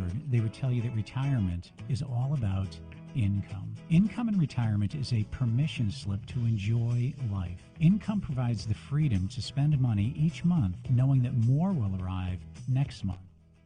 Harvard, they would tell you that retirement is all about income. Income in retirement is a permission slip to enjoy life. Income provides the freedom to spend money each month knowing that more will arrive next month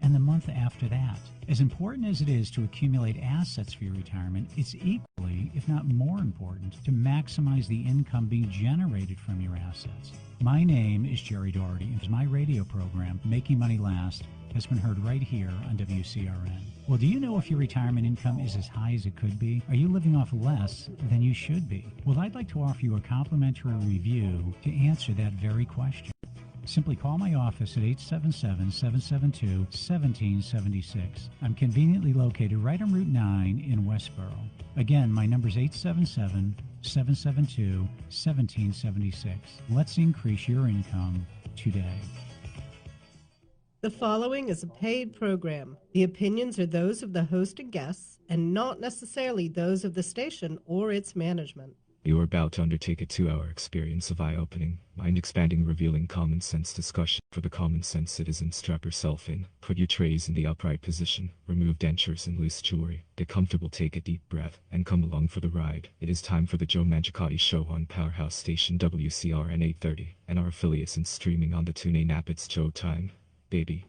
and the month after that. As important as it is to accumulate assets for your retirement, it's equally, if not more important, to maximize the income being generated from your assets. My name is Jerry Doherty, and my radio program, Making Money Last, has been heard right here on WCRN. Well, do you know if your retirement income is as high as it could be? Are you living off less than you should be? Well, I'd like to offer you a complimentary review to answer that very question. Simply call my office at 877-772-1776. I'm conveniently located right on Route 9 in Westboro. Again, my number is 877-772-1776. Let's increase your income today. The following is a paid program. The opinions are those of the host and guests and not necessarily those of the station or its management. You are about to undertake a 2-hour experience of eye-opening, mind-expanding, revealing common sense discussion. For the common sense citizen, strap yourself in. Put your trays in the upright position. Remove dentures and loose jewelry. Get comfortable, take a deep breath, and come along for the ride. It is time for the Joe Mangiacotti Show on Powerhouse Station WCRN 830 and our affiliates and streaming on the TuneIn app. It's Joe time, baby.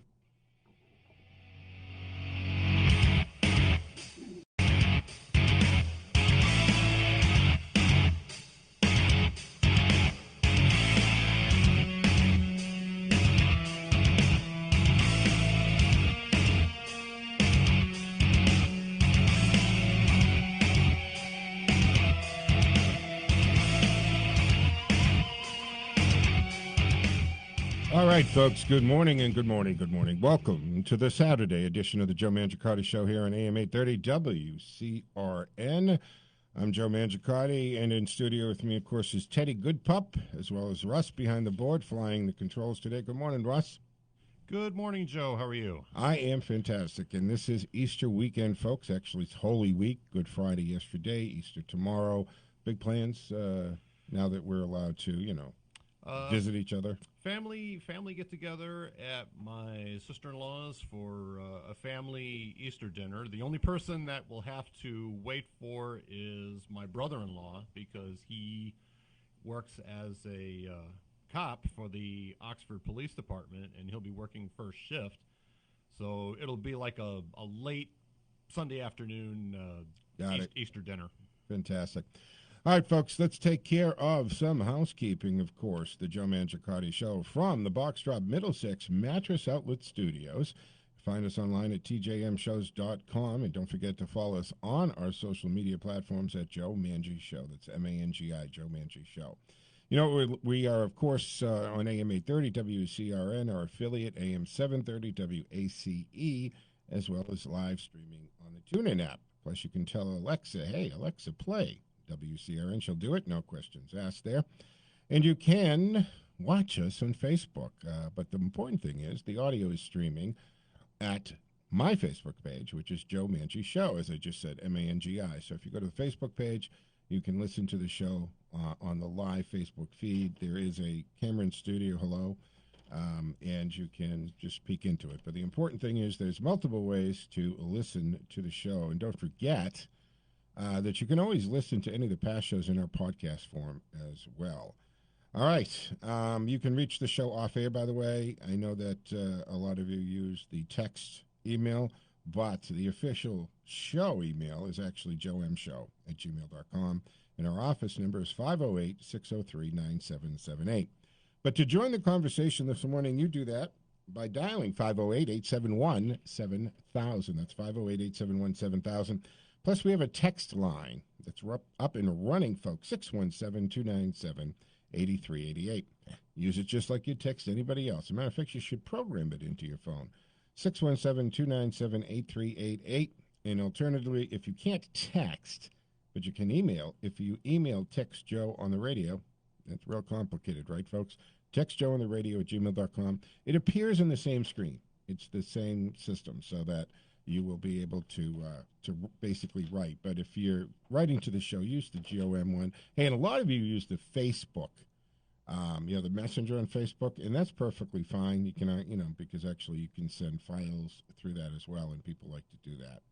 All right, folks, good morning and good morning, good morning. Welcome to the Saturday edition of the Joe Mangiacotti Show here on AM 830 WCRN. I'm Joe Mangiacotti, and in studio with me, of course, is Teddy Goodpup, as well as Russ behind the board, flying the controls today. Good morning, Russ. Good morning, Joe. How are you? I am fantastic, and this is Easter weekend, folks. Actually, it's Holy Week, Good Friday yesterday, Easter tomorrow. Big plans now that we're allowed to, visit each other. Family get-together at my sister-in-law's for a family Easter dinner. The only person that we'll have to wait for is my brother-in-law because he works as a cop for the Oxford Police Department, and he'll be working first shift. So it'll be like a late Sunday afternoon Easter dinner. Fantastic. All right, folks, let's take care of some housekeeping, of course. The Joe Mangiacotti Show from the Boxdrop Middlesex Mattress Outlet Studios. Find us online at TJMshows.com, and don't forget to follow us on our social media platforms at Joe Mangi Show. That's M-A-N-G-I, Joe Mangi Show. You know, we are, of course, on AM 830 WCRN, our affiliate, AM 730 WACE, as well as live streaming on the TuneIn app. Plus, you can tell Alexa, hey, Alexa, play WCRN. She'll do it, no questions asked there. And you can watch us on Facebook. But the important thing is the audio is streaming at my Facebook page, which is Joe Mangi Show, as I just said, M-A-N-G-I. So if you go to the Facebook page, you can listen to the show on the live Facebook feed. There is a camera in studio, hello, and you can just peek into it. But the important thing is there's multiple ways to listen to the show. And don't forget that you can always listen to any of the past shows in our podcast form as well. All right. You can reach the show off air, by the way. I know that a lot of you use the text email, but the official show email is actually JoeMShow@gmail.com. And our office number is 508-603-9778. But to join the conversation this morning, you do that by dialing 508-871-7000. That's 508-871-7000. Plus, we have a text line that's up and running, folks, 617-297-8388. Use it just like you text anybody else. As a matter of fact, you should program it into your phone, 617-297-8388. And alternatively, if you can't text, but you can email, if you email Text Joe on the radio, that's real complicated, right, folks? Text Joe on the radio at gmail.com. It appears on the same screen. It's the same system, so that you will be able to basically write. But if you're writing to the show, use the GOM one. Hey, and a lot of you use the Facebook The Messenger on Facebook, and that's perfectly fine. You can, because actually you can send files through that as well, and people like to do that.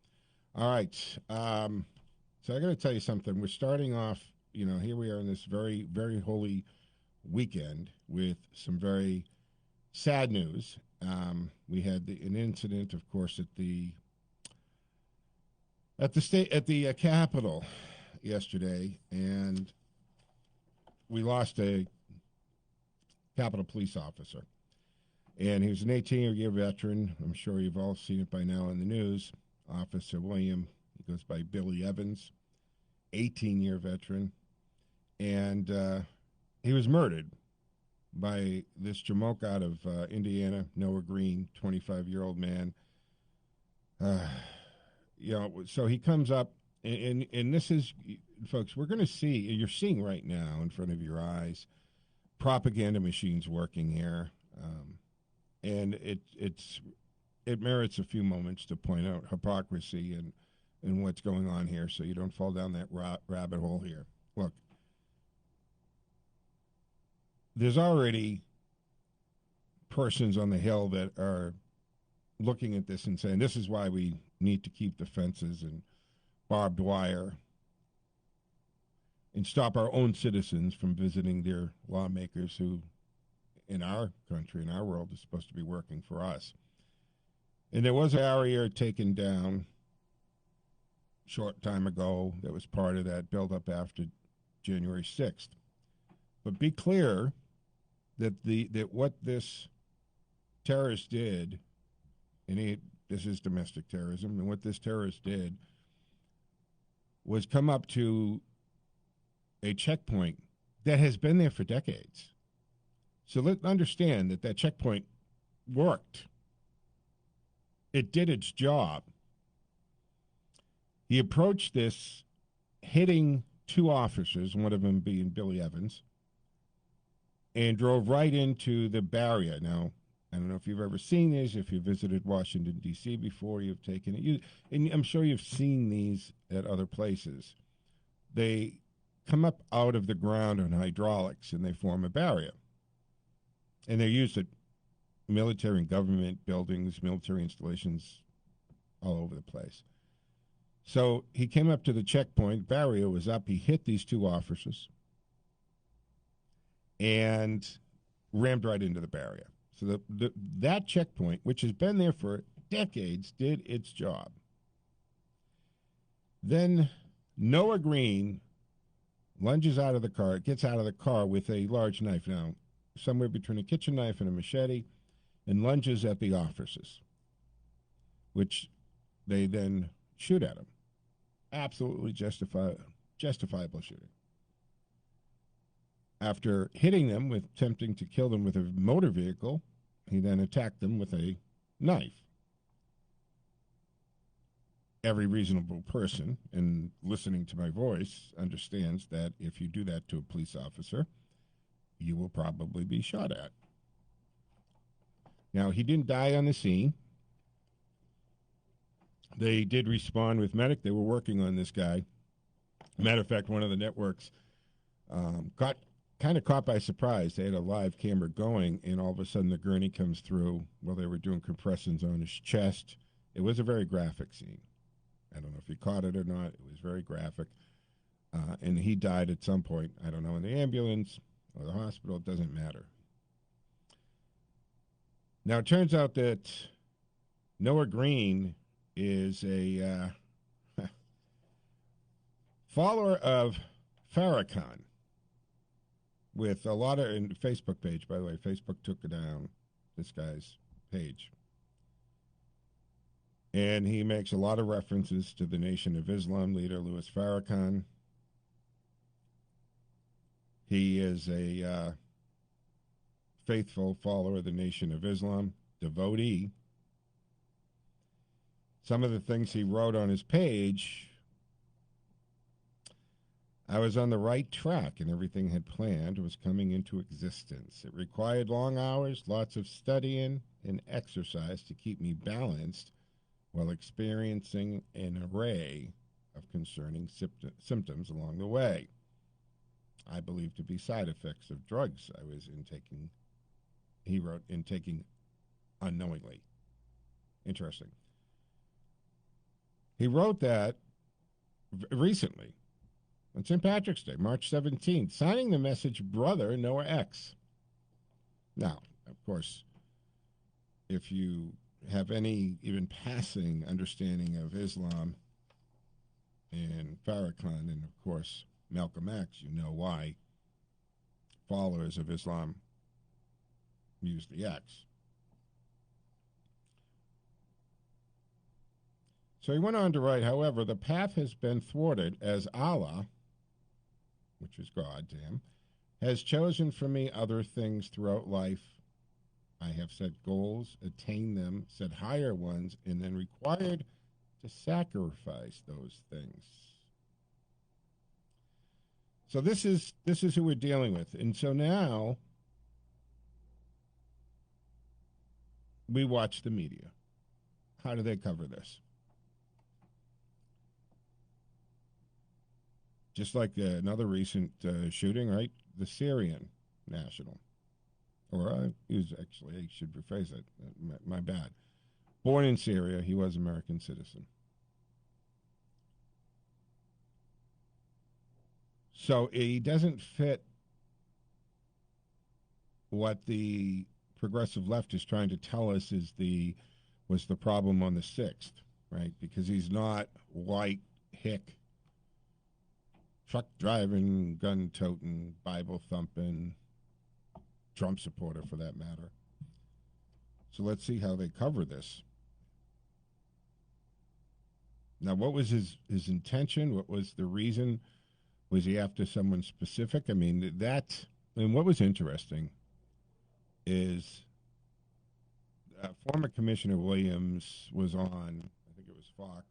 All right. So I got to tell you something. We're starting off, here we are in this very, very holy weekend with some very sad news. We had an incident, of course, at the Capitol yesterday, and we lost a Capitol police officer. And he was an 18-year veteran. I'm sure you've all seen it by now in the news. Officer William, he goes by Billy Evans, 18-year veteran. And he was murdered by this jamoke out of Indiana, Noah Green, 25-year-old man. So he comes up, and this is, folks, we're going to see, you're seeing right now in front of your eyes, propaganda machines working here, and it merits a few moments to point out hypocrisy and what's going on here, so you don't fall down that rabbit hole here. Look, there's already persons on the Hill that are looking at this and saying this is why we need to keep the fences and barbed wire and stop our own citizens from visiting their lawmakers who, in our country, in our world, is supposed to be working for us. And there was a barrier taken down short time ago that was part of that buildup after January 6th. But be clear that what this terrorist did, and this is domestic terrorism, and what this terrorist did was come up to a checkpoint that has been there for decades. So let's understand that checkpoint worked. It did its job. He approached this hitting two officers, one of them being Billy Evans, and drove right into the barrier. Now, I don't know if you've ever seen these. If you visited Washington, D.C. before, you've taken it. And I'm sure you've seen these at other places. They come up out of the ground on hydraulics, and they form a barrier. And they're used at military and government buildings, military installations all over the place. So he came up to the checkpoint. Barrier was up. He hit these two officers and rammed right into the barrier. So that checkpoint, which has been there for decades, did its job. Then Noah Green lunges out of the car, gets out of the car with a large knife, now somewhere between a kitchen knife and a machete, and lunges at the officers, which they then shoot at him. Absolutely justifiable shooting. After hitting them with attempting to kill them with a motor vehicle, he then attacked them with a knife. Every reasonable person, and listening to my voice, understands that if you do that to a police officer, you will probably be shot at. Now, he didn't die on the scene. They did respond with medic. They were working on this guy. Matter of fact, one of the networks got kind of caught by surprise. They had a live camera going, and all of a sudden the gurney comes through while they were doing compressions on his chest. It was a very graphic scene. I don't know if you caught it or not. It was very graphic. And he died at some point. I don't know, in the ambulance or the hospital. It doesn't matter. Now, it turns out that Noah Green is a follower of Farrakhan with a lot of, in the Facebook page, by the way. Facebook took down this guy's page. And he makes a lot of references to the Nation of Islam leader, Louis Farrakhan. He is a faithful follower of the Nation of Islam, devotee. Some of the things he wrote on his page, I was on the right track and everything had planned was coming into existence. It required long hours, lots of studying and exercise to keep me balanced while experiencing an array of concerning symptoms along the way. I believe to be side effects of drugs I was intaking. He wrote, intaking unknowingly. Interesting. He wrote that recently on St. Patrick's Day, March 17th, signing the message, Brother Noah X. Now, of course, if you have any even passing understanding of Islam and Farrakhan and, of course, Malcolm X, you know why followers of Islam use the X. So he went on to write, however, the path has been thwarted as Allah, which is God to him, has chosen for me other things throughout life. I have set goals, attained them, set higher ones, and then required to sacrifice those things. So this is who we're dealing with. And so now we watch the media. How do they cover this? Just like another recent shooting, right? The Syrian national. Or I should rephrase it. My bad. Born in Syria, he was an American citizen. So he doesn't fit what the progressive left is trying to tell us was the problem on the 6th, right? Because he's not white, hick, truck driving, gun toting, Bible thumping, Trump supporter for that matter. So let's see how they cover this. Now, what was his intention? What was the reason? Was he after someone specific? I mean, what was interesting is former Commissioner Williams was on, I think it was Fox,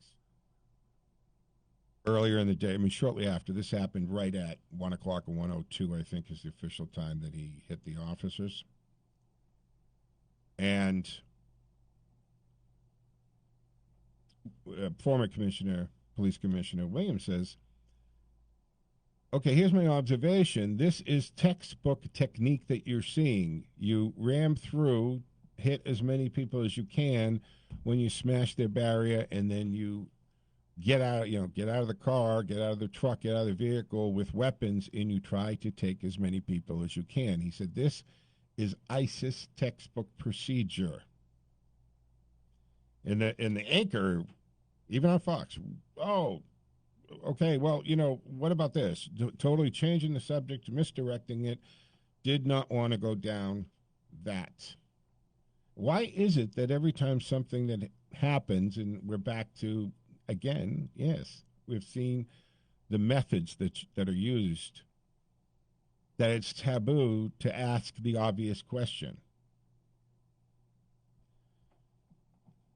earlier in the day. I mean, shortly after. This happened right at 1 o'clock and 1:02, I think, is the official time that he hit the officers. And former Police Commissioner Williams says, okay, here's my observation. This is textbook technique that you're seeing. You ram through, hit as many people as you can when you smash their barrier, and then you get out of the car, get out of the truck, get out of the vehicle with weapons, and you try to take as many people as you can. He said, this is ISIS textbook procedure. And the anchor, even on Fox, okay, well, what about this? Totally changing the subject, misdirecting it, did not want to go down that. Why is it that every time something that happens, and we're back to, again, yes, we've seen the methods that are used, that it's taboo to ask the obvious question.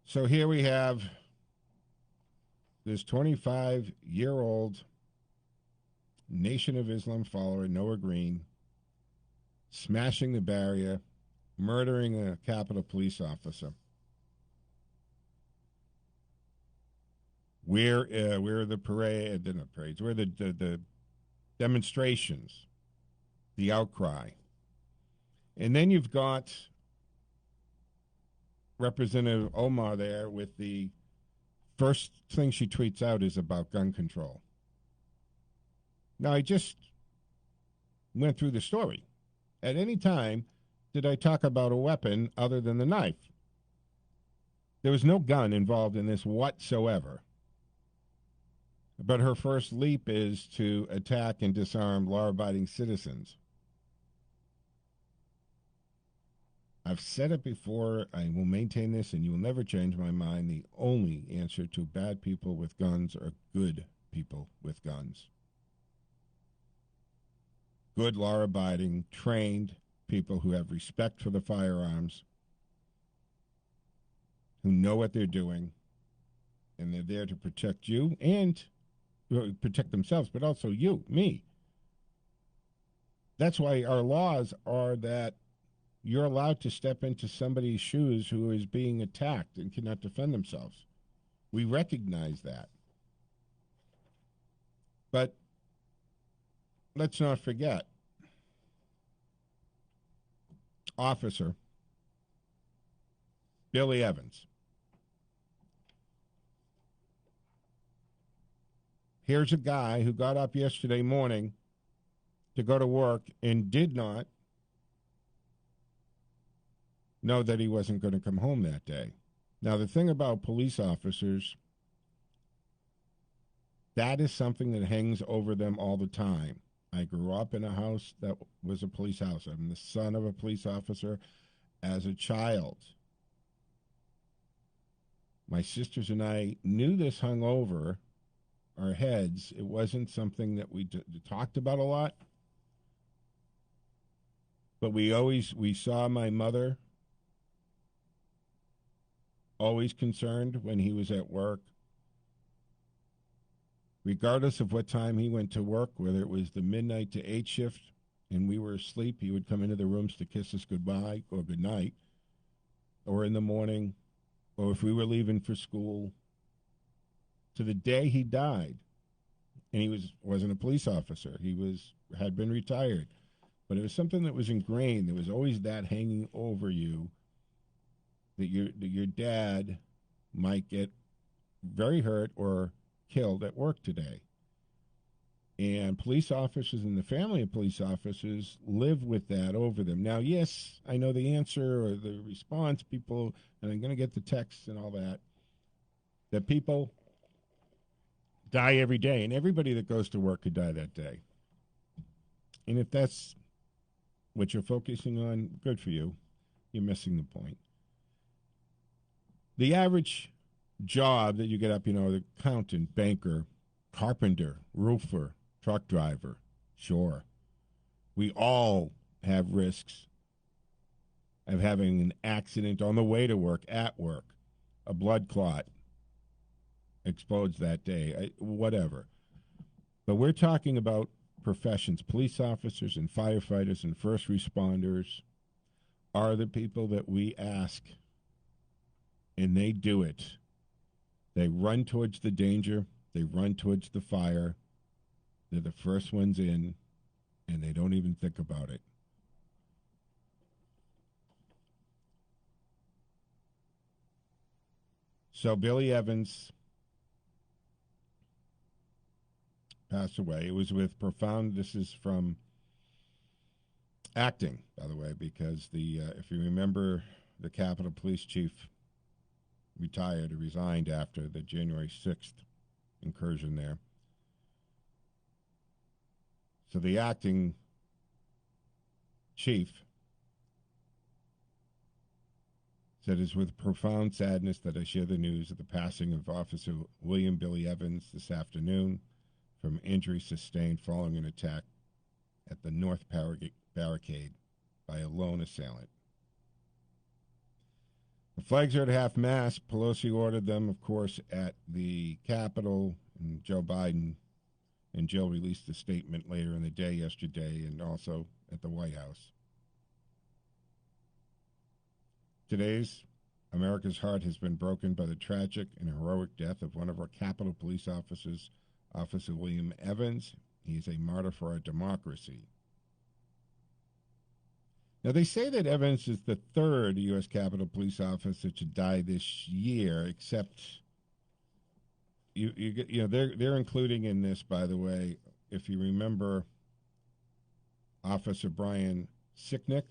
So here we have this 25-year-old Nation of Islam follower, Noah Green, smashing the barrier, murdering a Capitol police officer. Where the parade, not parades, where the demonstrations, the outcry. And then you've got Representative Omar there with the first thing she tweets out is about gun control. Now, I just went through the story. At any time did I talk about a weapon other than the knife. There was no gun involved in this whatsoever. But her first leap is to attack and disarm law-abiding citizens. I've said it before, I will maintain this, and you will never change my mind. The only answer to bad people with guns are good people with guns. Good, law-abiding, trained people who have respect for the firearms, who know what they're doing, and they're there to protect you and protect themselves, but also you, me. That's why our laws are that you're allowed to step into somebody's shoes who is being attacked and cannot defend themselves. We recognize that. But let's not forget, Officer Billy Evans. Here's a guy who got up yesterday morning to go to work and did not know that he wasn't going to come home that day. Now, the thing about police officers, that is something that hangs over them all the time. I grew up in a house that was a police house. I'm the son of a police officer as a child. My sisters and I knew this hung over our heads. It wasn't something that we talked about a lot. But we saw my mother always concerned when he was at work. Regardless of what time he went to work, whether it was the midnight to 8 shift and we were asleep, he would come into the rooms to kiss us goodbye or goodnight, or in the morning, or if we were leaving for school, to the day he died. And he wasn't a police officer. He had been retired. But it was something that was ingrained. There was always that hanging over you, that your dad might get very hurt or killed at work today. And police officers and the family of police officers live with that over them. Now, yes, I know the answer or the response, people, and I'm going to get the texts and all that people die every day, and everybody that goes to work could die that day. And if that's what you're focusing on, good for you. You're missing the point. The average job that you get up, the accountant, banker, carpenter, roofer, truck driver, sure. We all have risks of having an accident on the way to work, at work, a blood clot explodes that day, whatever. But we're talking about professions. Police officers and firefighters and first responders are the people that we ask, and they do it. They run towards the danger. They run towards the fire. They're the first ones in, and they don't even think about it. So Billy Evans passed away. It was with profound, this is from acting, by the way, because if you remember, the Capitol Police Chief resigned after the January 6th incursion there. So the acting chief said, "It's with profound sadness that I share the news of the passing of Officer William Billy Evans this afternoon from injury sustained following an attack at the North Barricade by a lone assailant. The flags are at half-mast. Pelosi ordered them, of course, at the Capitol, and Joe Biden and Jill released a statement later in the day yesterday, and also at the White House. Today's America's heart has been broken by the tragic and heroic death of one of our Capitol Police officers, Officer William Evans. He is a martyr for our democracy." Now, they say that Evans is the third U.S. Capitol Police officer to die this year, except they're including in this, by the way, if you remember, Officer Brian Sicknick,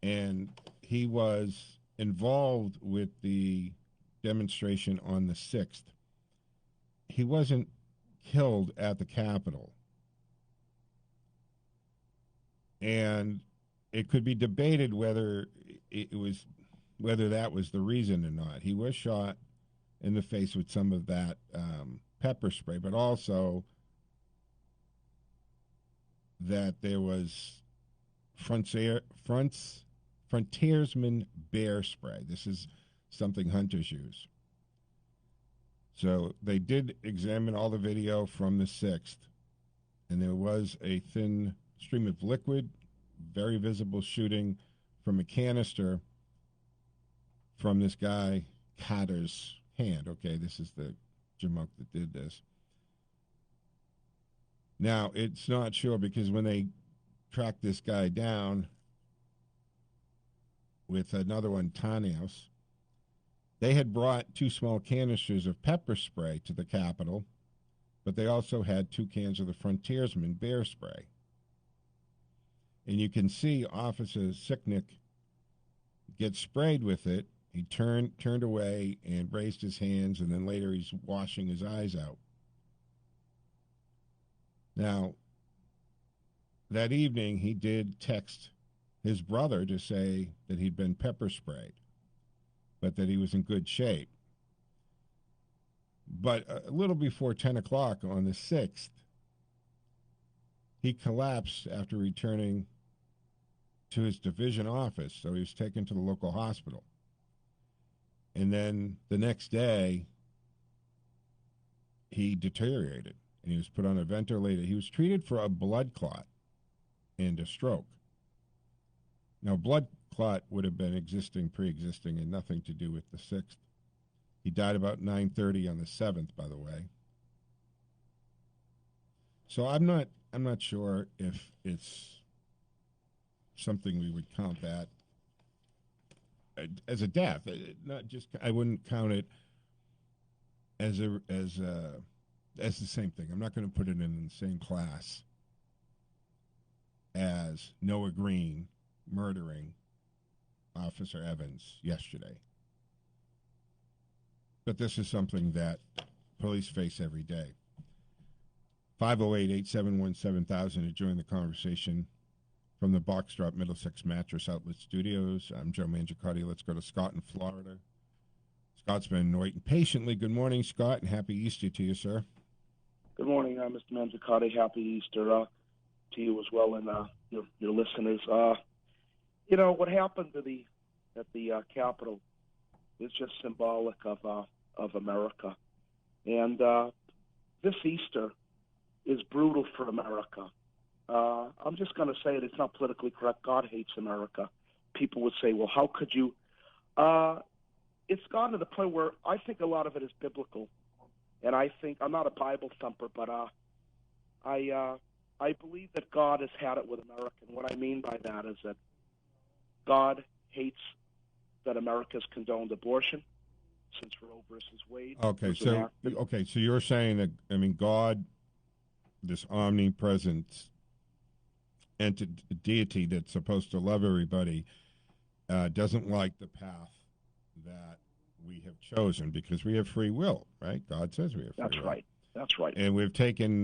and he was involved with the demonstration on the 6th. He wasn't killed at the Capitol. And it could be debated whether that was the reason or not. He was shot in the face with some of that pepper spray, but also that there was frontiersman bear spray. This is something hunters use. So they did examine all the video from the 6th, and there was a thin stream of liquid, very visible shooting from a canister from this guy Carter's hand. Okay, this is the jamoke that did this. Now, it's not sure because when they tracked this guy down with another one, Tanios, they had brought 2 small canisters of pepper spray to the Capitol, but they also had 2 cans of the Frontiersman bear spray. And you can see Officer Sicknick get sprayed with it. He turned away and raised his hands, and then later he's washing his eyes out. Now, that evening he did text his brother to say that he'd been pepper sprayed, but that he was in good shape. But a little before 10 o'clock on the 6th, he collapsed after returning to his division office, so he was taken to the local hospital. And then the next day, he deteriorated, and he was put on a ventilator. He was treated for a blood clot and a stroke. Now, blood clot would have been pre-existing, and nothing to do with the 6th. He died about 9:30 on the 7th, by the way. So I'm not sure if it's something we would count that as a death. Not just, I wouldn't count it as the same thing. I'm not going to put it in the same class as Noah Green murdering Officer Evans yesterday. But this is something that police face every day. 508-871-7000 to join the conversation from the Box Drop Middlesex Mattress Outlet Studios. I'm Joe Mangiacotti. Let's go to Scott in Florida. Scott's been waiting patiently. Good morning, Scott, and happy Easter to you, sir. Good morning, Mr. Mangiacotti. Happy Easter to you as well, and your listeners. What happened at the Capitol is just symbolic of America, and this Easter is brutal for America. I'm just going to say it. It's not politically correct. God hates America. People would say, well, how could you? It's gotten to the point where I think a lot of it is biblical. And I think, I'm not a Bible thumper, but I believe that God has had it with America. And what I mean by that is that God hates that America's condoned abortion since Roe versus Wade. Okay, so you're saying that, God, this omnipresent deity that's supposed to love everybody, doesn't like the path that we have chosen because we have free will, right? God says we have free will. That's right. And we've taken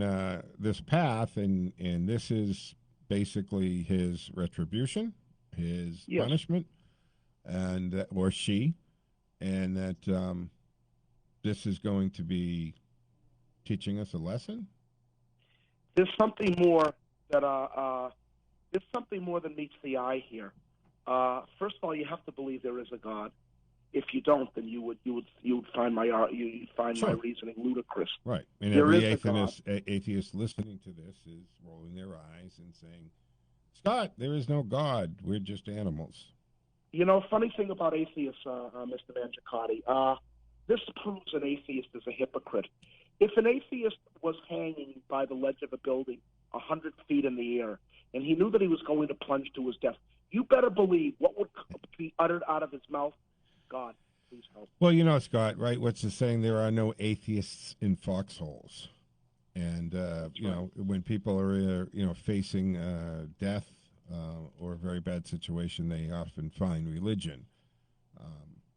this path, and this is basically his retribution, his punishment, and or she, and that this is going to be teaching us a lesson. There's something more that there's something more than meets the eye here. First of all, you have to believe there is a God. If you don't, then you would find my my reasoning ludicrous. Right, and every atheist listening to this is rolling their eyes and saying, "Scott, there is no God. We're just animals." Funny thing about atheists, Mr. Mangiacotti, this proves an atheist is a hypocrite. If an atheist was hanging by the ledge of a building 100 feet in the air, and he knew that he was going to plunge to his death, you better believe what would be uttered out of his mouth. God, please help. Well, Scott, right? What's the saying? There are no atheists in foxholes. And, when people are, facing death or a very bad situation, they often find religion.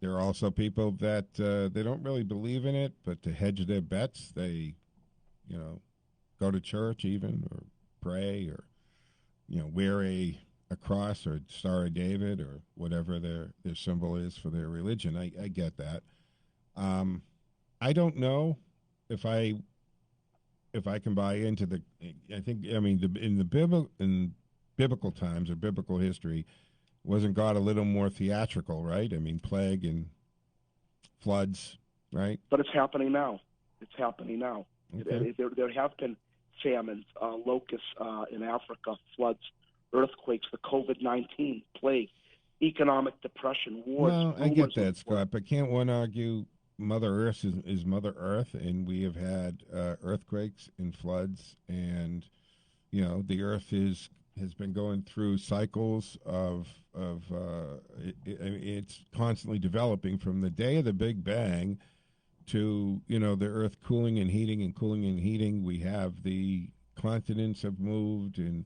There are also people that they don't really believe in it, but to hedge their bets, they, go to church even or pray or, wear a cross or Star of David or whatever their symbol is for their religion. I get that. I don't know if I can buy into the. I think in biblical times or biblical history, wasn't God a little more theatrical, right? Plague and floods, right? But it's happening now. Okay. There have been famines, locusts in Africa, floods, earthquakes, the COVID-19 plague, economic depression, wars. Well, I get that, Scott, but can't one argue Mother Earth is Mother Earth, and we have had earthquakes and floods, and the Earth has been going through cycles of it's constantly developing from the day of the Big Bang to the Earth cooling and heating and cooling and heating. We have the continents have moved, and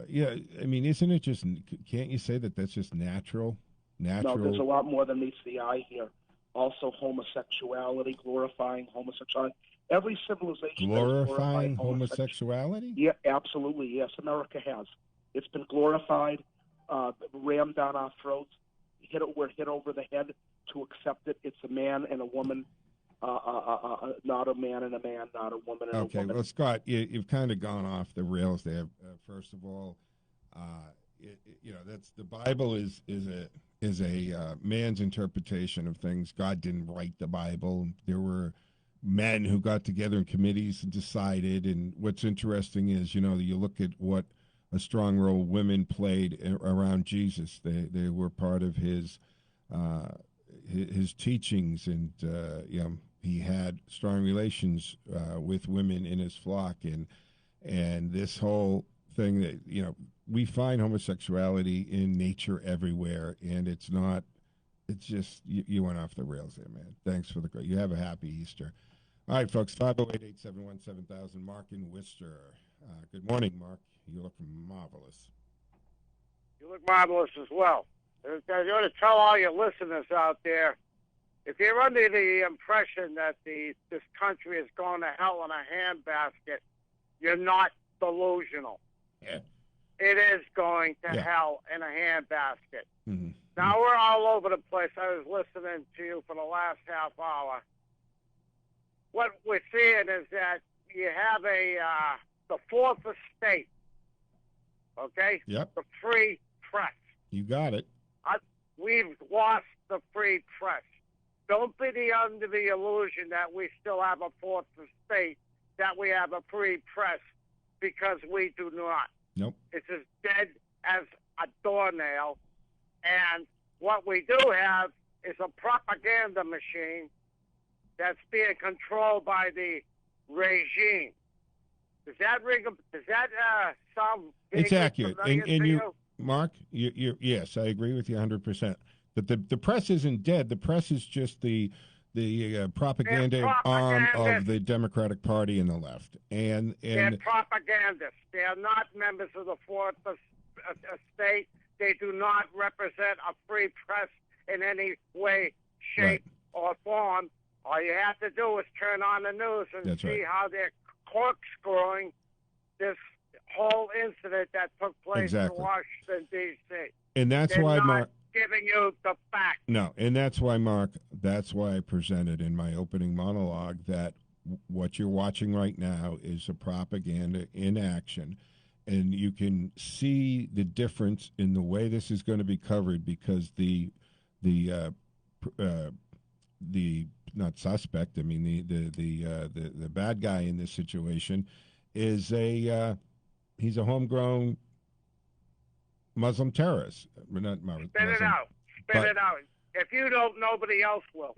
isn't it just? Can't you say that that's just natural? No, there's a lot more than meets the eye here. Also, homosexuality, glorifying homosexuality. Every civilization glorifying homosexuality. Yeah, absolutely. Yes, America has. It's been glorified, rammed down our throats. We're hit over the head to accept it. It's a man and a woman, not a man and a man, not a woman and a woman. Okay, well, Scott, you've kind of gone off the rails there. First of all, that's the Bible is a man's interpretation of things. God didn't write the Bible. There were men who got together in committees and decided. And what's interesting is, you look at what a strong role women played around Jesus. They were part of his teachings, and he had strong relations with women in his flock, and this whole thing that we find homosexuality in nature everywhere, and it's just you went off the rails there, man. Thanks for you have a happy Easter. All right, folks, 508-871-7000, Mark in Worcester. Good morning, Mark. You look marvelous. You look marvelous as well. I want to tell all your listeners out there, if you're under the impression that this country is going to hell in a handbasket, you're not delusional. Yeah. It is going to hell in a handbasket. Mm-hmm. Now, we're all over the place. I was listening to you for the last half hour. What we're seeing is that you have the fourth estate, okay? Yep. The free press. You got it. We've lost the free press. Don't be under the illusion that we still have a fourth estate, that we have a free press, because we do not. Nope. It's as dead as a doornail. And what we do have is a propaganda machine that's being controlled by the regime. Does that sound? It's accurate, and you, Mark, yes, I agree with you 100%. But the press isn't dead. The press is just the propaganda arm of the Democratic Party and the left, and they're propagandists. They are not members of the fourth estate. They do not represent a free press in any way, shape, or form. All you have to do is turn on the news and see how they're corkscrewing this whole incident that took place in Washington, D.C. And that's why, Mark, giving you the facts. No, and that's why, Mark, that's why I presented in my opening monologue that what you're watching right now is a propaganda in action. And you can see the difference in the way this is going to be covered, because the not suspect, I mean the bad guy in this situation is he's a homegrown Muslim terrorist. Not Muslim. Spit it out. Spit it out. If you don't, nobody else will.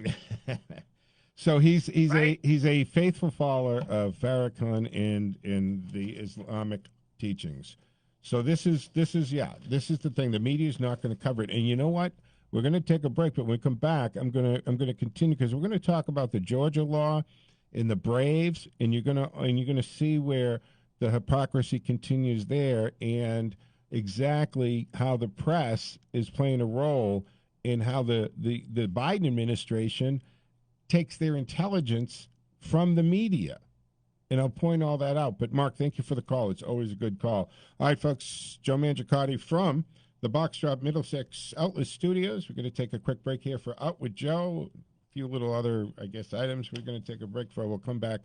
So he's a faithful follower of Farrakhan and the Islamic teachings. So this is the thing. The media is not going to cover it. And you know what? We're going to take a break, but when we come back, I'm going to continue, because we're going to talk about the Georgia law and the Braves, and you're going to see where the hypocrisy continues there, and exactly how the press is playing a role in how the Biden administration takes their intelligence from the media. And I'll point all that out. But, Mark, thank you for the call. It's always a good call. All right, folks, Joe Mangiacotti from the Boxdrop Middlesex Outlet Studios. We're going to take a quick break here for Out with Joe. A few little other, items we're going to take a break for. We'll come back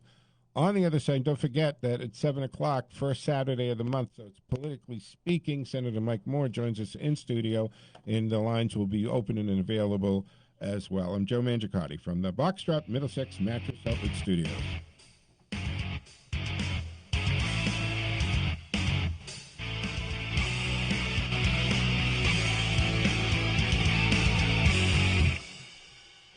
on the other side. Don't forget that at 7 o'clock, first Saturday of the month, so it's Politically Speaking. Senator Mike Moore joins us in studio, and the lines will be open and available as well. I'm Joe Mangiacotti from the Boxdrop Middlesex Mattress Outlet Studios.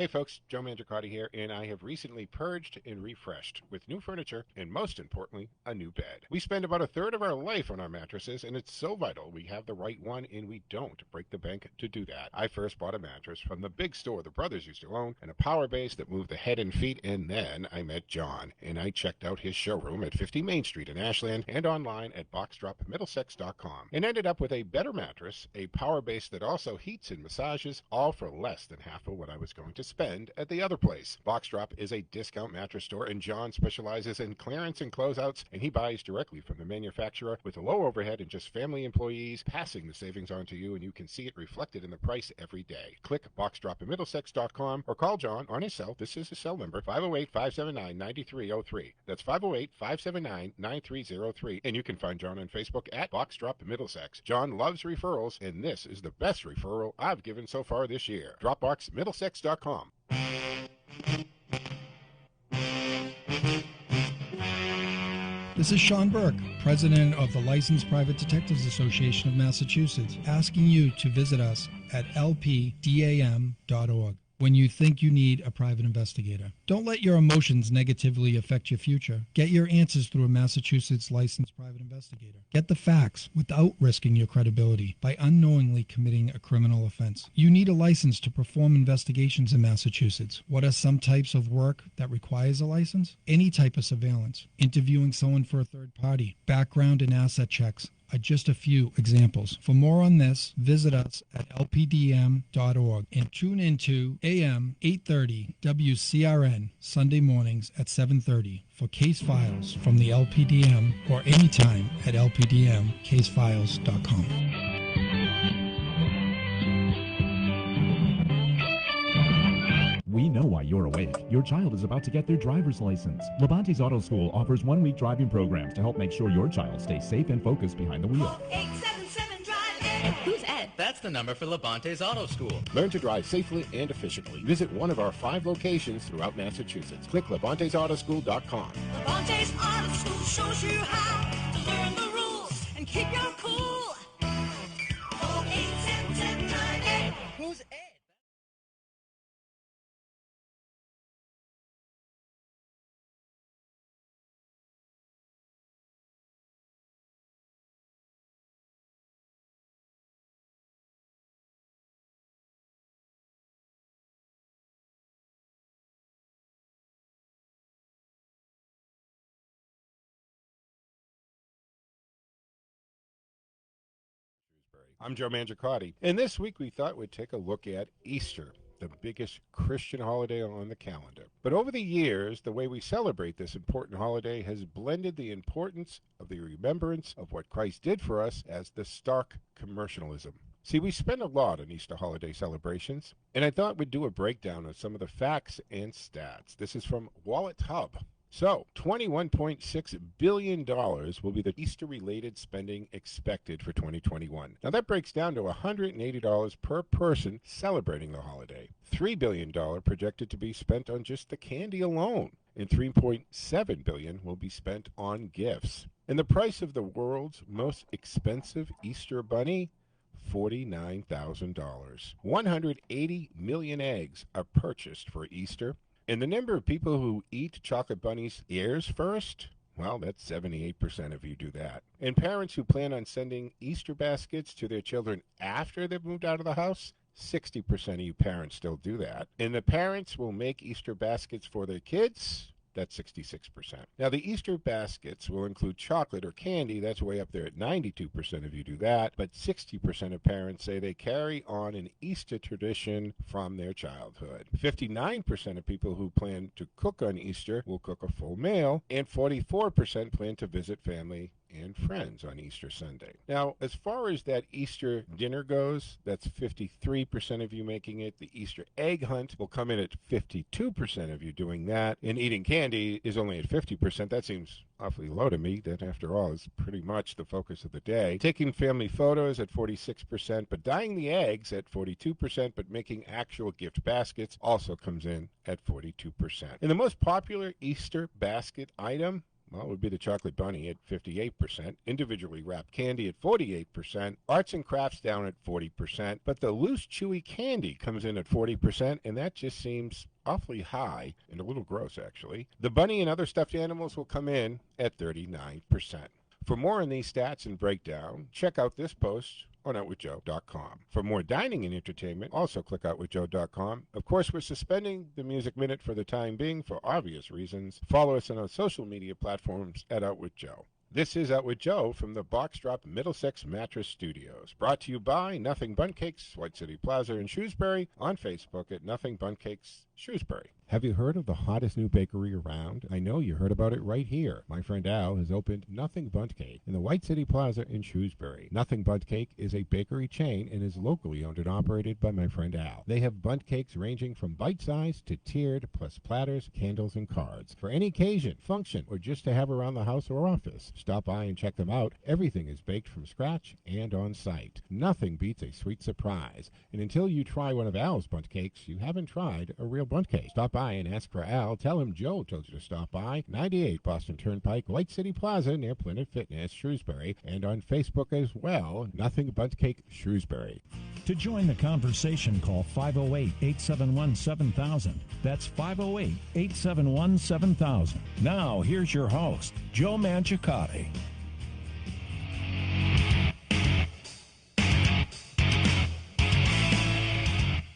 Hey folks, Joe Mangiacotti here, and I have recently purged and refreshed with new furniture and, most importantly, a new bed. We spend about a third of our life on our mattresses, and it's so vital we have the right one, and we don't break the bank to do that. I first bought a mattress from the big store the brothers used to own, and a power base that moved the head and feet, and then I met John, and I checked out his showroom at 50 Main Street in Ashland and online at boxdropmiddlesex.com, and ended up with a better mattress, a power base that also heats and massages, all for less than half of what I was going to spend at the other place. Boxdrop is a discount mattress store, and John specializes in clearance and closeouts, and he buys directly from the manufacturer with a low overhead and just family employees, passing the savings on to you, and you can see it reflected in the price every day. Click boxdropmiddlesex.com or call John on his cell. This is his cell number, 508-579-9303. That's 508-579-9303. And you can find John on Facebook at Boxdrop Middlesex. John loves referrals, and this is the best referral I've given so far this year. Dropboxmiddlesex.com. This is Sean Burke, President of the Licensed Private Detectives Association of Massachusetts, asking you to visit us at lpdam.org when you think you need a private investigator. Don't let your emotions negatively affect your future. Get your answers through a Massachusetts licensed private investigator. Get the facts without risking your credibility by unknowingly committing a criminal offense. You need a license to perform investigations in Massachusetts. What are some types of work that requires a license? Any type of surveillance, interviewing someone for a third party, background and asset checks are just a few examples. For more on this, visit us at lpdm.org and tune into AM 830 WCRN Sunday mornings at 7:30 for case files from the LPDM or anytime at lpdmcasefiles.com. We know why you're awake. Your child is about to get their driver's license. Levante's Auto School offers one-week driving programs to help make sure your child stays safe and focused behind the wheel. 877 Drive Ed. Who's Ed? That's the number for Levante's Auto School. Learn to drive safely and efficiently. Visit one of our 5 locations throughout Massachusetts. Click Levante'sAutoSchool.com. Levante's Auto School shows you how to learn the rules and keep your cool. Call 877 Drive Ed. Who's Ed? I'm Joe Mangiacotti, and this week we thought we'd take a look at Easter, the biggest Christian holiday on the calendar. But over the years, the way we celebrate this important holiday has blended the importance of the remembrance of what Christ did for us as the stark commercialism. See, we spend a lot on Easter holiday celebrations, and I thought we'd do a breakdown of some of the facts and stats. This is from Wallet Hub. So, $21.6 billion will be the Easter-related spending expected for 2021. Now, that breaks down to $180 per person celebrating the holiday. $3 billion projected to be spent on just the candy alone, and $3.7 billion will be spent on gifts. And the price of the world's most expensive Easter bunny? $49,000. 180 million eggs are purchased for Easter. And the number of people who eat chocolate bunnies ears first, well, that's 78% of you do that. And parents who plan on sending Easter baskets to their children after they've moved out of the house, 60% of you parents still do that. And the parents will make Easter baskets for their kids. That's 66%. Now, the Easter baskets will include chocolate or candy. That's way up there at 92% of you do that. But 60% of parents say they carry on an Easter tradition from their childhood. 59% of people who plan to cook on Easter will cook a full meal. And 44% plan to visit family and friends on Easter Sunday. Now, as far as that Easter dinner goes, that's 53% of you making it. The Easter egg hunt will come in at 52% of you doing that. And eating candy is only at 50%. That seems awfully low to me. That, after all, is pretty much the focus of the day. Taking family photos at 46%, but dyeing the eggs at 42%, but making actual gift baskets also comes in at 42%. And the most popular Easter basket item, Well, it would be the chocolate bunny at 58%, individually wrapped candy at 48%, arts and crafts down at 40%, but the loose, chewy candy comes in at 40%, and that just seems awfully high and a little gross, actually. The bunny and other stuffed animals will come in at 39%. For more on these stats and breakdown, check out this post on OutWithJoe.com. For more dining and entertainment, also click OutWithJoe.com. Of course, we're suspending the Music Minute for the time being for obvious reasons. Follow us on our social media platforms at OutWithJoe. This is Out with Joe from the Box Drop Middlesex Mattress Studios. Brought to you by Nothing Bun Cakes, White City Plaza in Shrewsbury. On Facebook at Nothing Bun Cakes, Shrewsbury. Have you heard of the hottest new bakery around? I know you heard about it right here. My friend Al has opened Nothing Bundt Cake in the White City Plaza in Shrewsbury. Nothing Bundt Cake is a bakery chain and is locally owned and operated by my friend Al. They have bundt cakes ranging from bite-sized to tiered, plus platters, candles, and cards. For any occasion, function, or just to have around the house or office, stop by and check them out. Everything is baked from scratch and on site. Nothing beats a sweet surprise. And until you try one of Al's bundt cakes, you haven't tried a real bundt cake. Stop by and ask for Al. Tell him Joe told you to stop by. 98 Boston Turnpike, White City Plaza near Planet Fitness, Shrewsbury, and on Facebook as well, Nothing Bundt Cake, Shrewsbury. To join the conversation, call 508-871-7000. That's 508-871-7000. Now, here's your host, Joe Mangiacotti.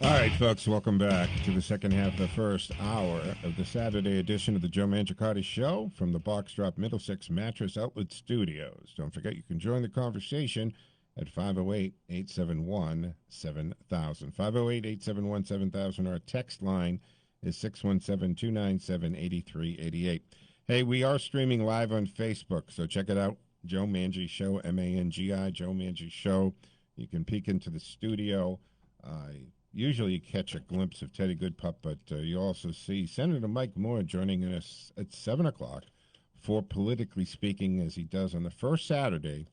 All right, folks, welcome back to the second half of the first hour of the Saturday edition of the Joe Mangiacotti Show from the Box Drop Middlesex Mattress Outlet Studios. Don't forget you can join the conversation at 508-871-7000. 508-871-7000. Our text line is 617-297-8388. Hey, we are streaming live on Facebook, so check it out. Joe Mangi Show, M-A-N-G-I, Joe Mangi Show. You can peek into the studio. Usually you catch a glimpse of Teddy Goodpup, but you also see Senator Mike Moore joining us at 7 o'clock for Politically Speaking, as he does on the first Saturday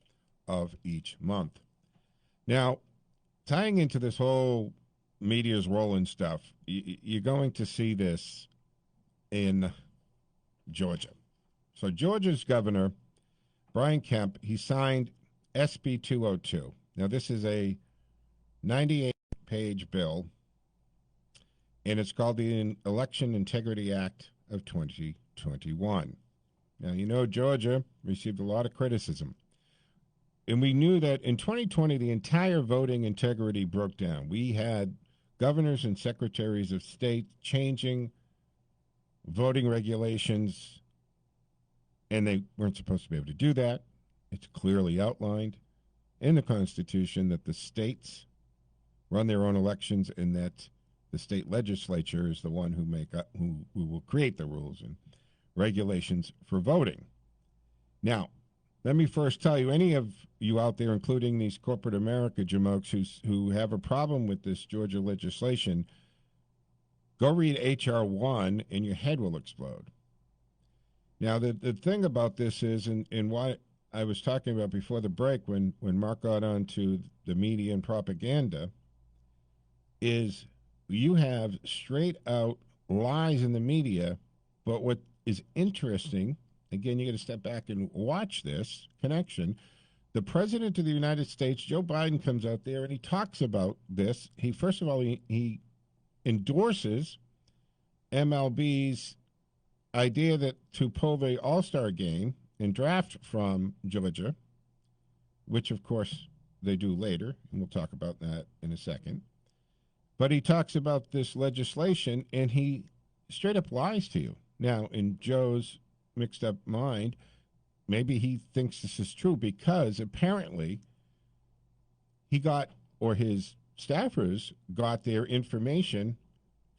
of each month. Now, tying into this whole media's role and stuff, you're going to see this in Georgia. So Georgia's governor, Brian Kemp, he signed SB 202. Now, this is a 98-page bill, and it's called the Election Integrity Act of 2021. Now, you know Georgia received a lot of criticism. And we knew that in 2020, the entire voting integrity broke down. We had governors and secretaries of state changing voting regulations, and they weren't supposed to be able to do that. It's clearly outlined in the Constitution that the states run their own elections and that the state legislature is the one who will create the rules and regulations for voting. Now, let me first tell you, any of you out there, including these corporate America jamokes who have a problem with this Georgia legislation, go read H.R. 1 and your head will explode. Now, the thing about this is, and what I was talking about before the break when Mark got onto the media and propaganda, is you have straight out lies in the media, but what is interesting, again, you got to step back and watch this connection. The President of the United States, Joe Biden, comes out there and he talks about this. First of all, he endorses MLB's idea that to pull the All-Star game and draft from Georgia, which, of course, they do later, and we'll talk about that in a second. But he talks about this legislation, and he straight up lies to you. Now, in Joe's mixed up mind, maybe he thinks this is true because apparently he got, or his staffers got their information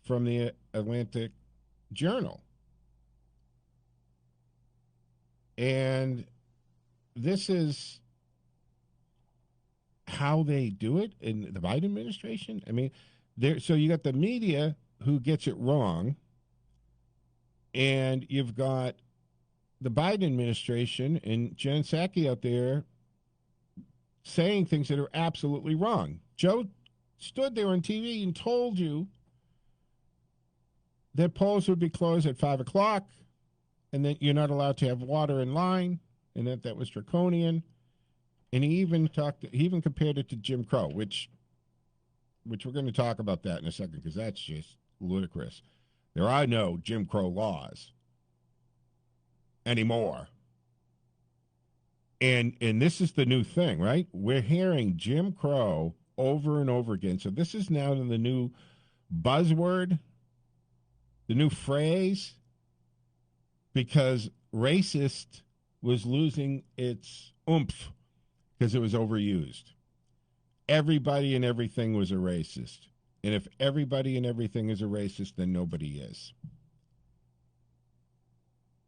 from the Atlantic Journal. And this is how they do it in the Biden administration. I mean, so you got the media who gets it wrong, and you've got the Biden administration and Jen Psaki out there saying things that are absolutely wrong. Joe stood there on TV and told you that polls would be closed at 5 o'clock, and that you're not allowed to have water in line, and that was draconian. And he even compared it to Jim Crow, which we're going to talk about that in a second, because that's just ludicrous. There are no Jim Crow laws anymore. And this is the new thing, right? We're hearing Jim Crow over and over again. So this is now the new buzzword, the new phrase, because racist was losing its oomph because it was overused. Everybody and everything was a racist. And if everybody and everything is a racist, then nobody is.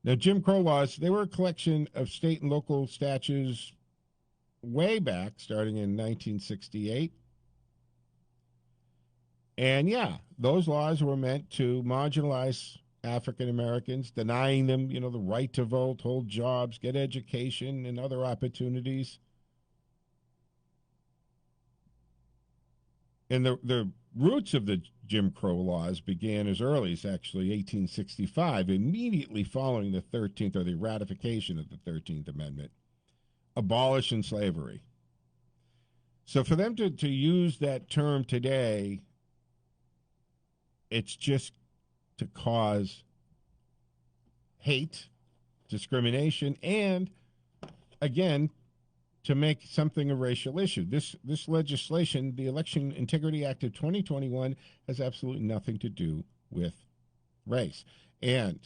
Now, Jim Crow laws, they were a collection of state and local statutes way back, starting in 1968. And, yeah, those laws were meant to marginalize African Americans, denying them, the right to vote, hold jobs, get education, and other opportunities. And the roots of the Jim Crow laws began as early as actually 1865, immediately following the 13th, or the ratification of the 13th Amendment, abolishing slavery. So for them to use that term today, it's just to cause hate, discrimination, and, again, to make something a racial issue. This legislation, the Election Integrity Act of 2021, has absolutely nothing to do with race. And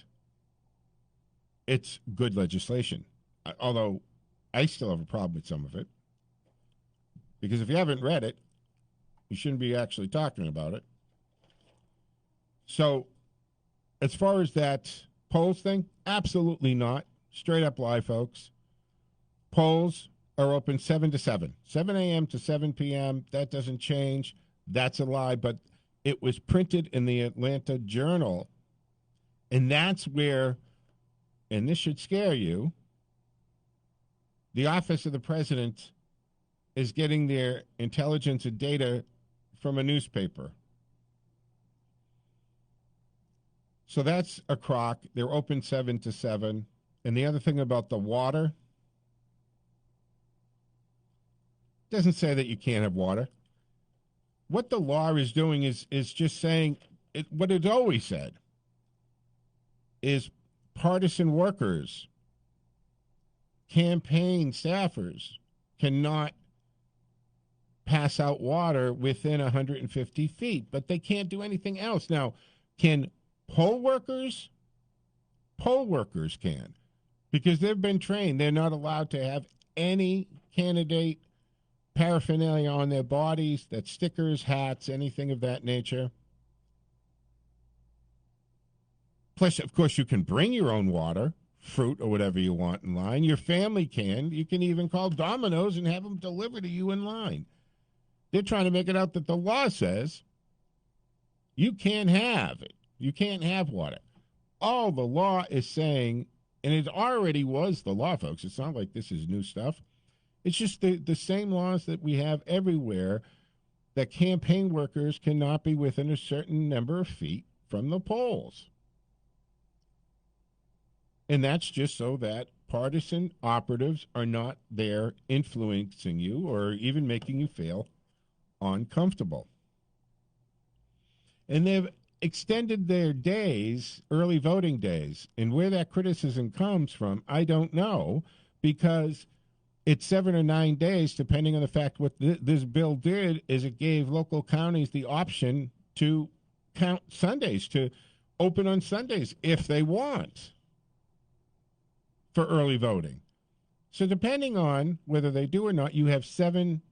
it's good legislation, although I still have a problem with some of it. Because if you haven't read it, you shouldn't be actually talking about it. So as far as that polls thing, absolutely not. Straight up lie, folks. Polls are open 7 to 7. 7 a.m. to 7 p.m. That doesn't change. That's a lie. But it was printed in the Atlanta Journal. And that's where, and this should scare you, the office of the president is getting their intelligence and data from a newspaper. So that's a crock. They're open 7 to 7. And the other thing about the water, doesn't say that you can't have water. What the law is doing is just saying what it's always said is partisan workers, campaign staffers cannot pass out water within 150 feet, but they can't do anything else. Now, can poll workers? Poll workers can, because they've been trained. They're not allowed to have any candidate paraphernalia on their bodies, that's stickers, hats, anything of that nature. Plus, of course, you can bring your own water, fruit, or whatever you want in line. Your family can. You can even call Domino's and have them deliver to you in line. They're trying to make it out that the law says you can't have it. You can't have water. All the law is saying, and it already was the law, folks. It's not like this is new stuff. It's just the same laws that we have everywhere, that campaign workers cannot be within a certain number of feet from the polls. And that's just so that partisan operatives are not there influencing you or even making you feel uncomfortable. And they've extended their days, early voting days. And where that criticism comes from, I don't know, because it's 7 or 9 days, depending on the fact what this bill did is it gave local counties the option to count Sundays, to open on Sundays if they want for early voting. So depending on whether they do or not, you have 17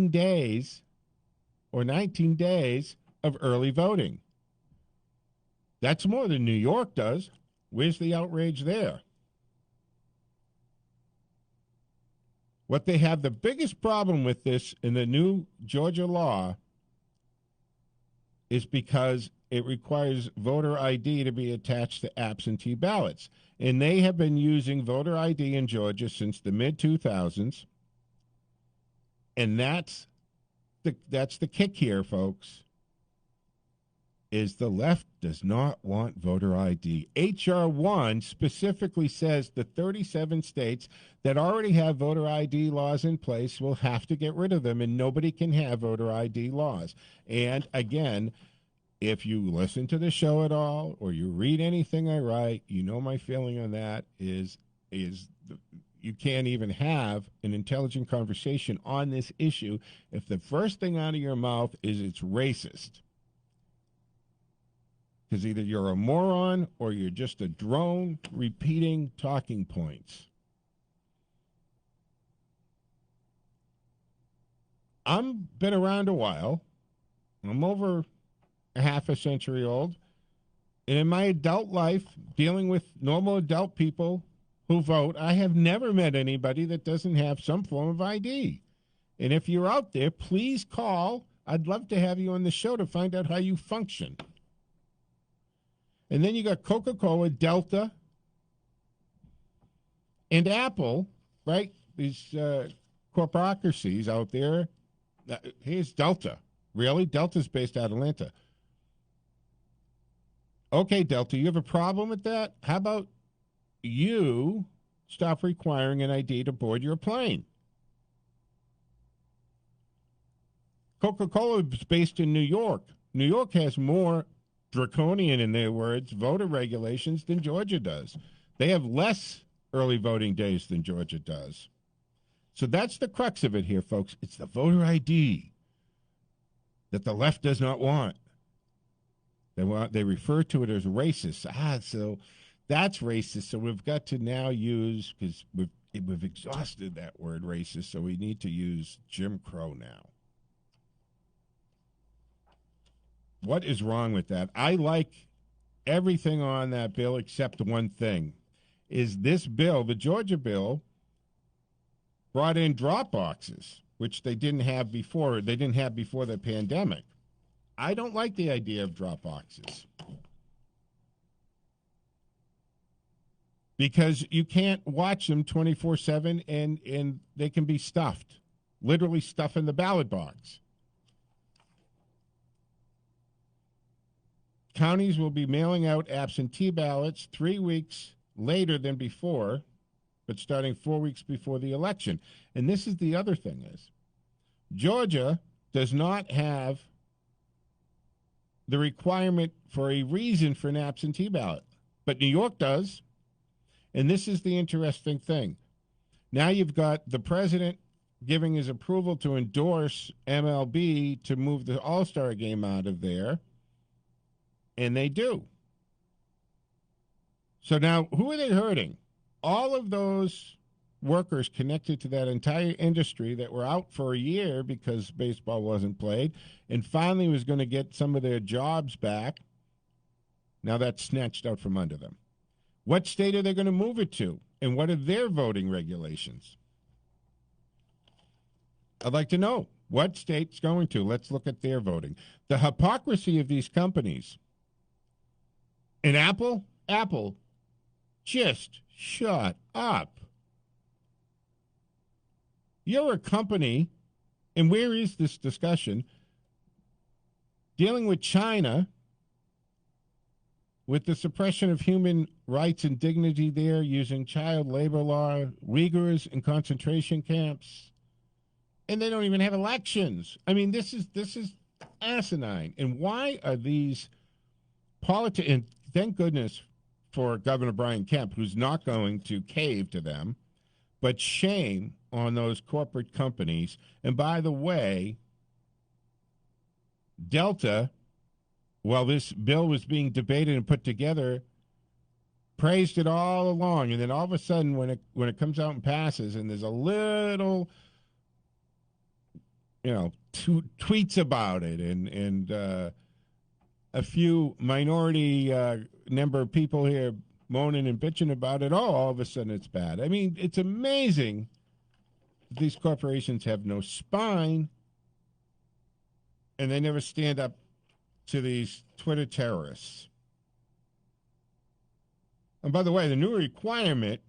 days or 19 days of early voting. That's more than New York does. Where's the outrage there? What they have the biggest problem with this in the new Georgia law is because it requires voter ID to be attached to absentee ballots. And they have been using voter ID in Georgia since the mid-2000s. And that's the kick here, folks. is the left does not want voter ID. H.R. 1 specifically says the 37 states that already have voter ID laws in place will have to get rid of them, and nobody can have voter ID laws. And again, if you listen to the show at all or you read anything I write, you know my feeling on that is you can't even have an intelligent conversation on this issue if the first thing out of your mouth is it's racist. Because either you're a moron or you're just a drone repeating talking points. I've been around a while. I'm over a half a century old. And in my adult life, dealing with normal adult people who vote, I have never met anybody that doesn't have some form of ID. And if you're out there, please call. I'd love to have you on the show to find out how you function. And then you got Coca-Cola, Delta, and Apple, right? These corporocracies out there. Here's Delta. Really? Delta's based out of Atlanta. Okay, Delta, you have a problem with that? How about you stop requiring an ID to board your plane? Coca-Cola is based in New York. New York has more draconian, in their words, voter regulations than Georgia does. They have less early voting days than Georgia does. So that's the crux of it here, folks. It's the voter ID that the left does not want. They refer to it as racist. So that's racist. So we've got to now use, because we've exhausted that word racist, so we need to use Jim Crow now. What is wrong with that? I like everything on that bill except one thing. Is this bill, the Georgia bill, brought in drop boxes, which they didn't have before. They didn't have before the pandemic. I don't like the idea of drop boxes because you can't watch them 24/7 and they can be stuffed, literally stuff in the ballot box. Counties will be mailing out absentee ballots 3 weeks later than before, but starting 4 weeks before the election. And this is the other thing is, Georgia does not have the requirement for a reason for an absentee ballot, but New York does. And this is the interesting thing. Now you've got the president giving his approval to endorse MLB to move the All-Star game out of there. And they do. So now, who are they hurting? All of those workers connected to that entire industry that were out for a year because baseball wasn't played and finally was going to get some of their jobs back. Now that's snatched out from under them. What state are they going to move it to? And what are their voting regulations? I'd like to know what state's going to. Let's look at their voting. The hypocrisy of these companies. And Apple, just shut up. You're a company, and where is this discussion? Dealing with China, with the suppression of human rights and dignity there, using child labor law, Uyghurs in concentration camps, and they don't even have elections. I mean, this is asinine. And why are these politicians? And thank goodness for Governor Brian Kemp, who's not going to cave to them, but shame on those corporate companies. And by the way, Delta, while this bill was being debated and put together, praised it all along. And then all of a sudden, when it comes out and passes, and there's a little, tweets about it, and a few minority number of people here moaning and bitching about it, all of a sudden it's bad. I mean, it's amazing that these corporations have no spine, and they never stand up to these Twitter terrorists. And by the way, the new requirement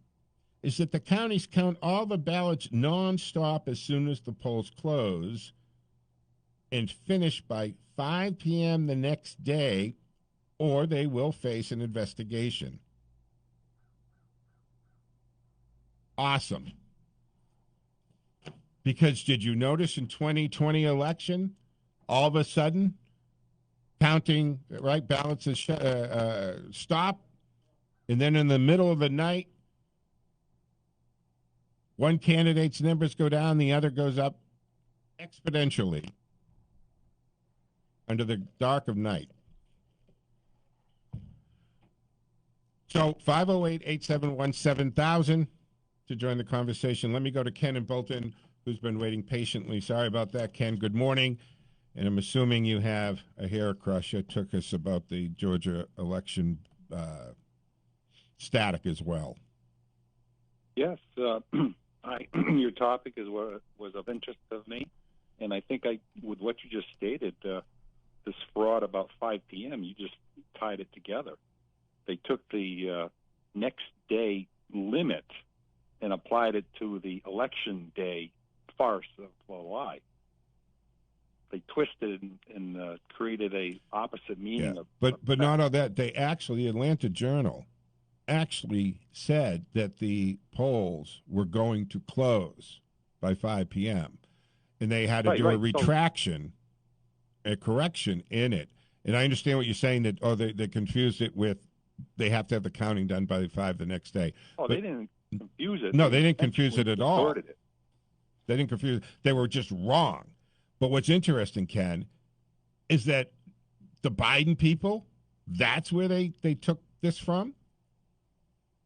is that the counties count all the ballots nonstop as soon as the polls close and finish by 5 p.m. the next day, or they will face an investigation. Awesome. Because did you notice in 2020 election, all of a sudden, counting, right, balances stop, and then in the middle of the night, one candidate's numbers go down, the other goes up exponentially under the dark of night. So 508-871-7000 to join the conversation. Let me go to Ken in Bolton, who's been waiting patiently. Sorry about that, Ken. Good morning. And I'm assuming you have a hair crush. It took us about the Georgia election static as well. Yes. Your topic was of interest to me. And I think with what you just stated, this fraud about 5 p.m., you just tied it together. They took the next day limit and applied it to the election day farce of a lie. They twisted and created a opposite meaning. Yeah. But not all that. They actually, Atlanta Journal actually said that the polls were going to close by 5 p.m. And they had to do a retraction, a correction in it. And I understand what you're saying, that they confused it with they have to have the counting done by 5 the next day. Oh, they didn't confuse it. No, they didn't confuse it at all. It. They didn't confuse it. They were just wrong. But what's interesting, Ken, is that the Biden people, that's where they took this from.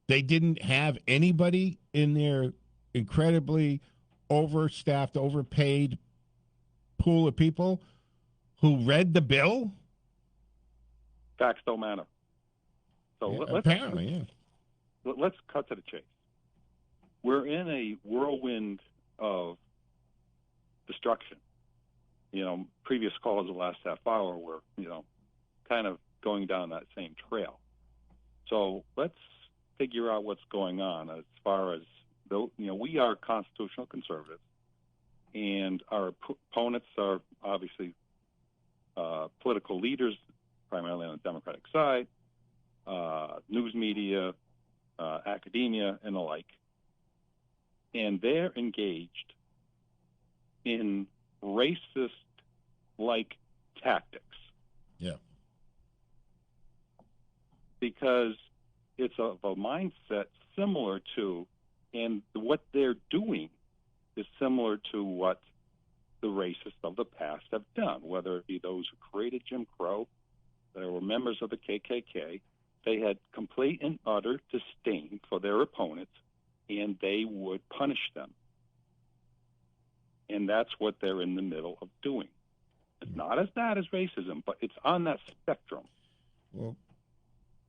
They didn't have anybody in their incredibly overstaffed, overpaid pool of people who read the bill. Facts don't matter. So yeah, let's cut to the chase. We're in a whirlwind of destruction. Previous calls the last half hour were, kind of going down that same trail. So let's figure out what's going on as far as, we are constitutional conservatives, and our opponents are obviously political leaders, primarily on the Democratic side, news media, academia, and the like. And they're engaged in racist-like tactics. Yeah. Because it's of a mindset similar to, and what they're doing is similar to what the racists of the past have done, whether it be those who created Jim Crow, that were members of the KKK. They had complete and utter disdain for their opponents, and they would punish them. And that's what they're in the middle of doing. It's not as bad as racism, but it's on that spectrum. Well,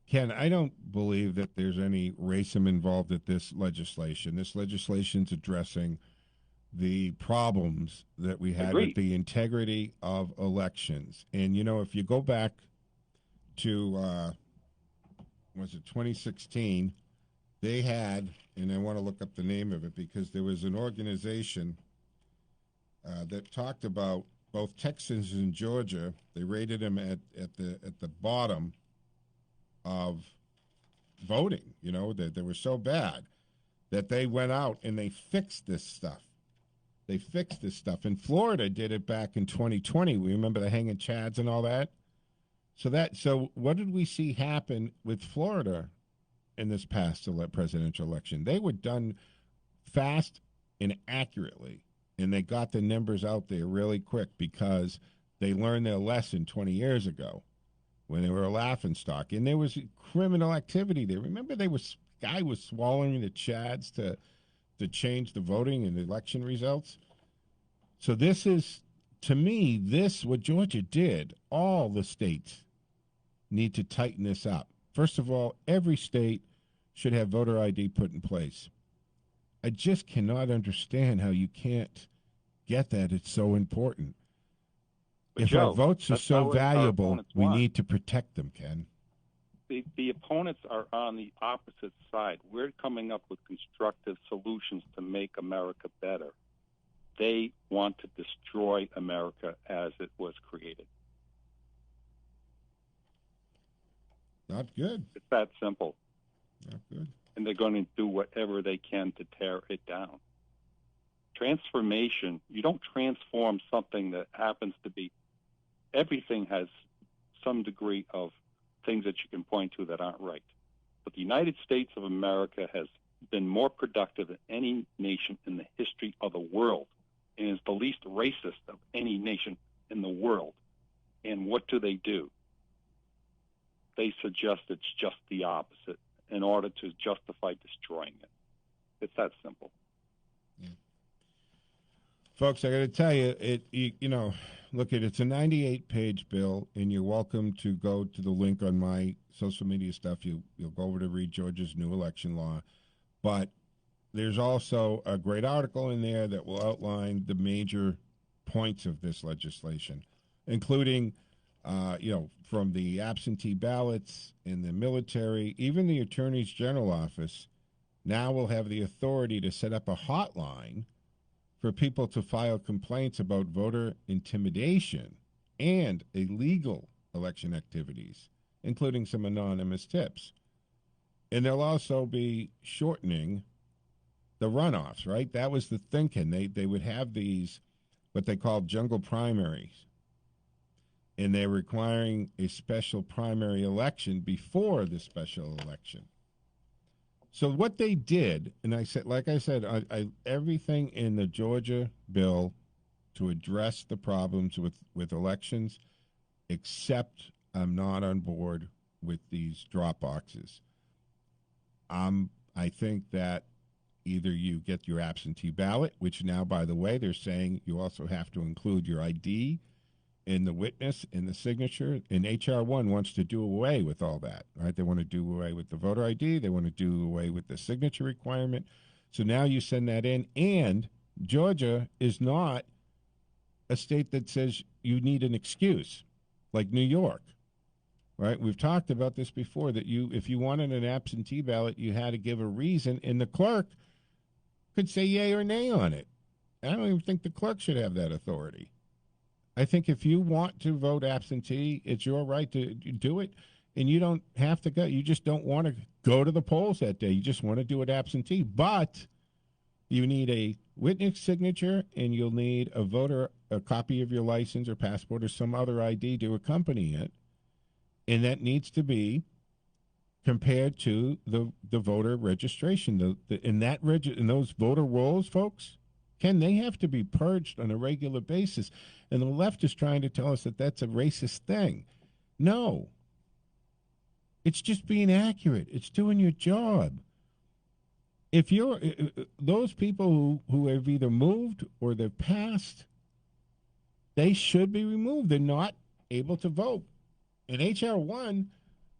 Ken, I don't believe that there's any racism involved with this legislation. This legislation's addressing the problems that we had with the integrity of elections. And, if you go back to, 2016, they had, and I want to look up the name of it because there was an organization that talked about both Texas and Georgia. They rated them at the bottom of voting, that they were so bad that they went out and they fixed this stuff. And Florida did it back in 2020. We remember the hanging chads and all that. So what did we see happen with Florida in this past presidential election? They were done fast and accurately, and they got the numbers out there really quick because they learned their lesson 20 years ago when they were a laughingstock. And there was criminal activity there. Remember, guy was swallowing the chads to change the voting and the election results. So this is, to me, what Georgia did, all the states need to tighten this up. First of all, every state should have voter ID put in place. I just cannot understand how you can't get that. It's so important. But if Joe, our votes are so valuable, we need to protect them, Ken. The opponents are on the opposite side. We're coming up with constructive solutions to make America better. They want to destroy America as it was created. Not good. It's that simple. Not good. And they're going to do whatever they can to tear it down. Transformation, you don't transform something that happens to be, everything has some degree of things that you can point to that aren't right. But the United States of America has been more productive than any nation in the history of the world, and is the least racist of any nation in the world. And what do? They suggest it's just the opposite in order to justify destroying it. It's that simple. Yeah. Folks, I got to tell you, look, it's a 98-page bill, and you're welcome to go to the link on my social media stuff. You'll go over to read Georgia's new election law. But there's also a great article in there that will outline the major points of this legislation, including, from the absentee ballots in the military, even the Attorney General office now will have the authority to set up a hotline for people to file complaints about voter intimidation and illegal election activities, including some anonymous tips. And they'll also be shortening the runoffs, right? That was the thinking. They would have these, what they call jungle primaries, and they're requiring a special primary election before the special election. So what they did, and I said, everything in the Georgia bill to address the problems with elections, except I'm not on board with these drop boxes. I think that either you get your absentee ballot, which now, by the way, they're saying you also have to include your ID in the witness, in the signature, and H.R. 1 wants to do away with all that, right? They want to do away with the voter ID. They want to do away with the signature requirement. So now you send that in, and Georgia is not a state that says you need an excuse, like New York, right? We've talked about this before, that if you wanted an absentee ballot, you had to give a reason, and the clerk could say yay or nay on it. I don't even think the clerk should have that authority. I think if you want to vote absentee, it's your right to do it, and you don't have to go. You just don't want to go to the polls that day. You just want to do it absentee. But you need a witness signature, and you'll need a copy of your license or passport or some other ID to accompany it, and that needs to be compared to the voter registration. In those voter rolls, folks, they have to be purged on a regular basis. And the left is trying to tell us that that's a racist thing. No. It's just being accurate. It's doing your job. If you're those people who have either moved or they've passed, they should be removed. They're not able to vote. And H.R. 1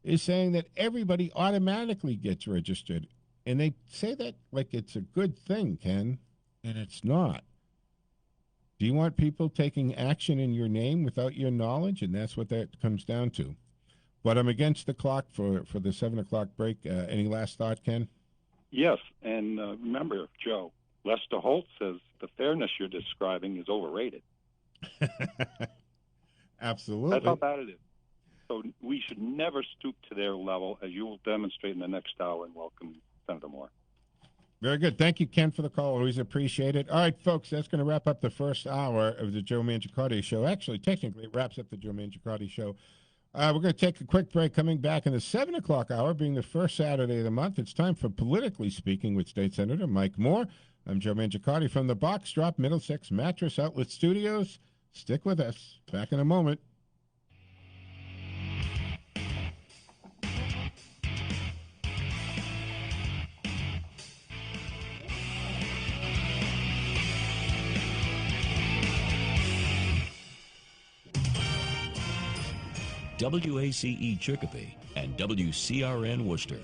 is saying that everybody automatically gets registered. And they say that like it's a good thing, Ken, and it's not. Do you want people taking action in your name without your knowledge? And that's what that comes down to. But I'm against the clock for the 7 o'clock break. Any last thought, Ken? Yes, and remember, Joe, Lester Holt says the fairness you're describing is overrated. Absolutely. That's how bad it is. So we should never stoop to their level, as you will demonstrate in the next hour, and welcome Senator Moore. Very good. Thank you, Ken, for the call. Always appreciate it. All right, folks, that's going to wrap up the first hour of the Joe Mangiacotti Show. Actually, technically, it wraps up the Joe Mangiacotti Show. We're going to take a quick break. Coming back in the 7 o'clock hour, being the first Saturday of the month, it's time for Politically Speaking with State Senator Mike Moore. I'm Joe Mangiacotti from the Box Drop Middlesex Mattress Outlet Studios. Stick with us. Back in a moment. WACE Chicopee and WCRN Worcester.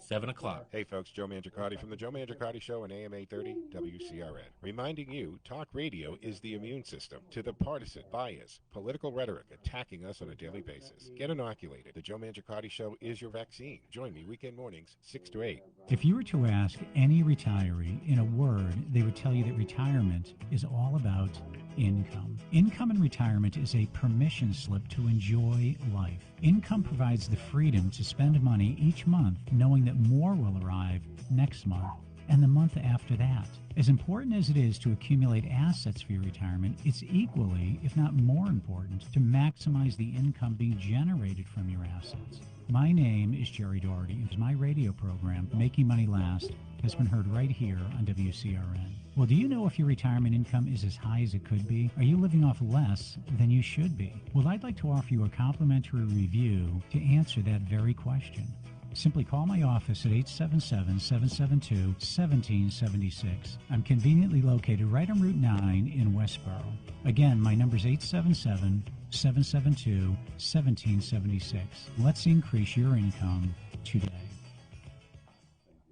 7 o'clock. Hey, folks, Joe Mangiacotti from the Joe Mangiacotti Show on AM 830 WCRN. Reminding you, talk radio is the immune system to the partisan, bias, political rhetoric attacking us on a daily basis. Get inoculated. The Joe Mangiacotti Show is your vaccine. Join me weekend mornings, 6 to 8. If you were to ask any retiree in a word, they would tell you that retirement is all about income. Income in retirement is a permission slip to enjoy life. Income provides the freedom to spend money each month knowing that more will arrive next month and the month after that. As important as it is to accumulate assets for your retirement, it's equally, if not more important, to maximize the income being generated from your assets. My name is Jerry Doherty, and my radio program, Making Money Last, has been heard right here on WCRN. Well, do you know if your retirement income is as high as it could be? Are you living off less than you should be? Well, I'd like to offer you a complimentary review to answer that very question. Simply call my office at 877-772-1776. I'm conveniently located right on Route 9 in Westboro. Again, my number is 877-772-1776. Let's increase your income today.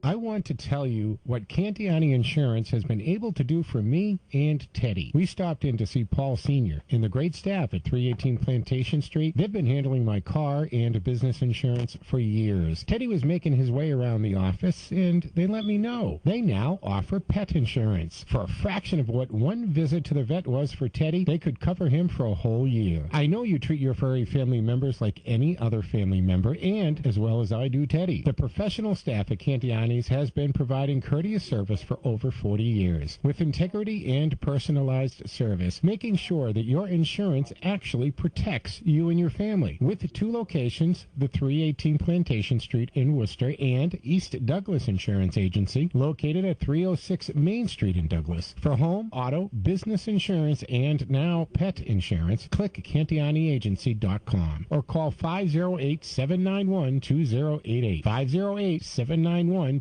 I want to tell you what Cantiani Insurance has been able to do for me and Teddy. We stopped in to see Paul Sr. and the great staff at 318 Plantation Street. They've been handling my car and business insurance for years. Teddy was making his way around the office, and they let me know. They now offer pet insurance. For a fraction of what one visit to the vet was for Teddy, they could cover him for a whole year. I know you treat your furry family members like any other family member, and as well as I do Teddy. The professional staff at Cantiani has been providing courteous service for over 40 years, with integrity and personalized service, making sure that your insurance actually protects you and your family. With 2 locations, the 318 Plantation Street in Worcester and East Douglas Insurance Agency, located at 306 Main Street in Douglas. For home, auto, business insurance, and now pet insurance, click CantianiAgency.com or call 508-791-2088. 508-791-2088.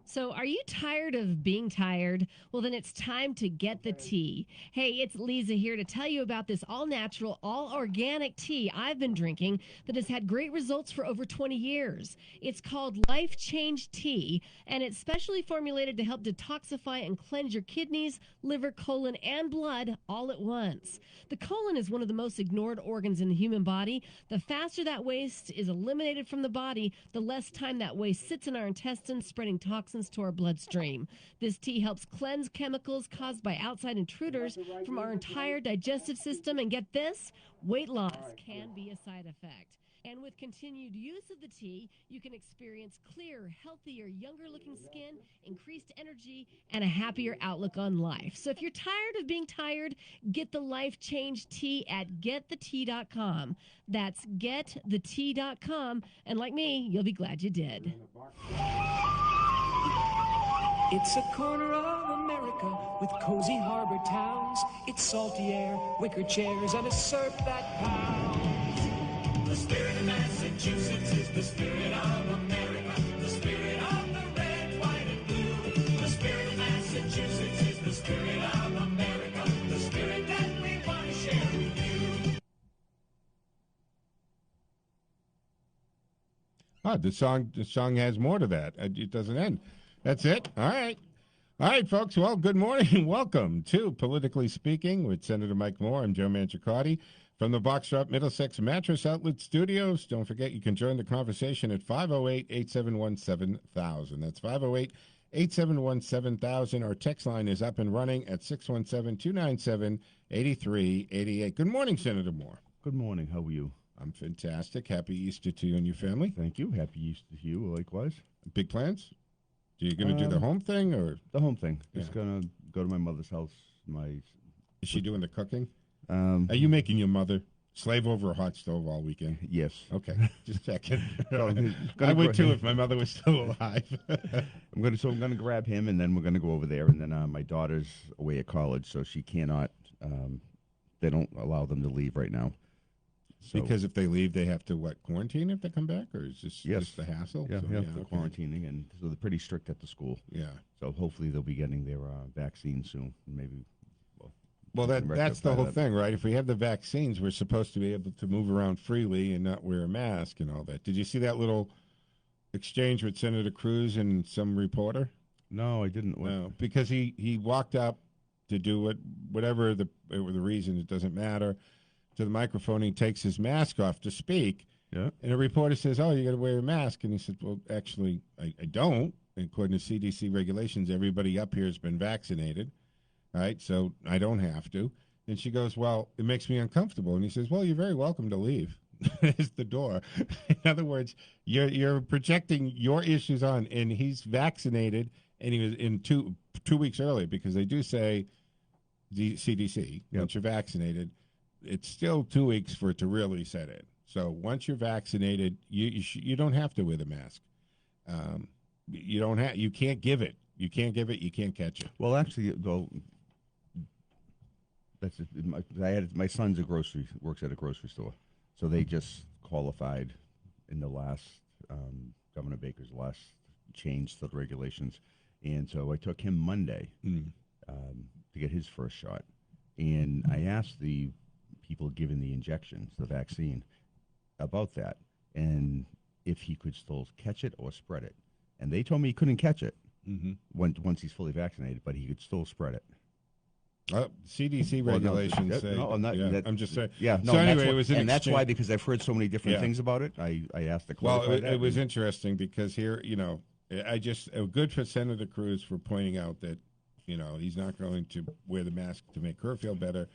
So are you tired of being tired? Well, then it's time to get the tea. Hey, it's Lisa here to tell you about this all-natural, all-organic tea I've been drinking that has had great results for over 20 years. It's called Life Change Tea, and it's specially formulated to help detoxify and cleanse your kidneys, liver, colon, and blood all at once. The colon is one of the most ignored organs in the human body. The faster that waste is eliminated from the body, the less time that waste sits in our intestines, spreading toxins to our bloodstream. This tea helps cleanse chemicals caused by outside intruders from our entire digestive system. And get this, weight loss can be a side effect. And with continued use of the tea, you can experience clearer, healthier, younger-looking skin, increased energy, and a happier outlook on life. So if you're tired of being tired, get the Life Change Tea at getthetea.com. That's getthetea.com. And like me, you'll be glad you did. It's a corner of America with cozy harbor towns. It's salty air, wicker chairs, and a surf that pounds. The spirit of Massachusetts is the spirit of America. The spirit of the red, white, and blue. The spirit of Massachusetts is the spirit of America. The spirit that we want to share with you. The song has more to that. It doesn't end. That's it? All right. All right, folks. Well, good morning and welcome to Politically Speaking with Senator Mike Moore. I'm Joe Mangiacotti from the Boxtrop Middlesex Mattress Outlet Studios. Don't forget you can join the conversation at 508-871-7000. That's 508-871-7000. Our text line is up and running at 617-297-8388. Good morning, Senator Moore. Good morning. How are you? I'm fantastic. Happy Easter to you and your family. Thank you. Happy Easter to you, likewise. Big plans? Are you going to do the home thing? Or the home thing. Just going to go to my mother's house. Is she doing the cooking? Are you making your mother slave over a hot stove all weekend? Yes. Okay, just checking. I would too if my mother was still alive. I'm going to grab him, and then we're going to go over there. And then my daughter's away at college, so she cannot. They don't allow them to leave right now. So, because if they leave, they have to, quarantine if they come back? Or is this just the hassle? Yeah, quarantining, and so they're pretty strict at the school. Yeah. So hopefully they'll be getting their vaccine soon. Maybe. Well, that's the whole thing, right? If we have the vaccines, we're supposed to be able to move around freely and not wear a mask and all that. Did you see that little exchange with Senator Cruz and some reporter? No, I didn't. No, because he walked up to do whatever the reason, it doesn't matter, to the microphone. He takes his mask off to speak. Yeah. And a reporter says, "Oh, you got to wear a mask." And he said, "Well, actually, I don't. According to CDC regulations, everybody up here has been vaccinated." All right, so I don't have to. And she goes, well, it makes me uncomfortable. And he says, well, you're very welcome to leave. Is the door. In other words, you're projecting your issues on, and he's vaccinated, and he was in 2 weeks early, because they do say, the CDC, once you're vaccinated, it's still 2 weeks for it to really set in. So once you're vaccinated, you don't have to wear the mask. You can't give it. You can't give it. You can't catch it. Well, actually, though, that's my son's works at a grocery store, so they just qualified in the last Governor Baker's last change to the regulations, and so I took him Monday to get his first shot, and I asked the people giving the injections, the vaccine, about that, and if he could still catch it or spread it, and they told me he couldn't catch it once he's fully vaccinated, but he could still spread it. CDC regulations say. No, I'm just saying. Yeah. No, so anyway, it was that's why, because I've heard so many different things about it. I asked the Well, it was interesting because here, a good for Senator Cruz for pointing out that, he's not going to wear the mask to make her feel better.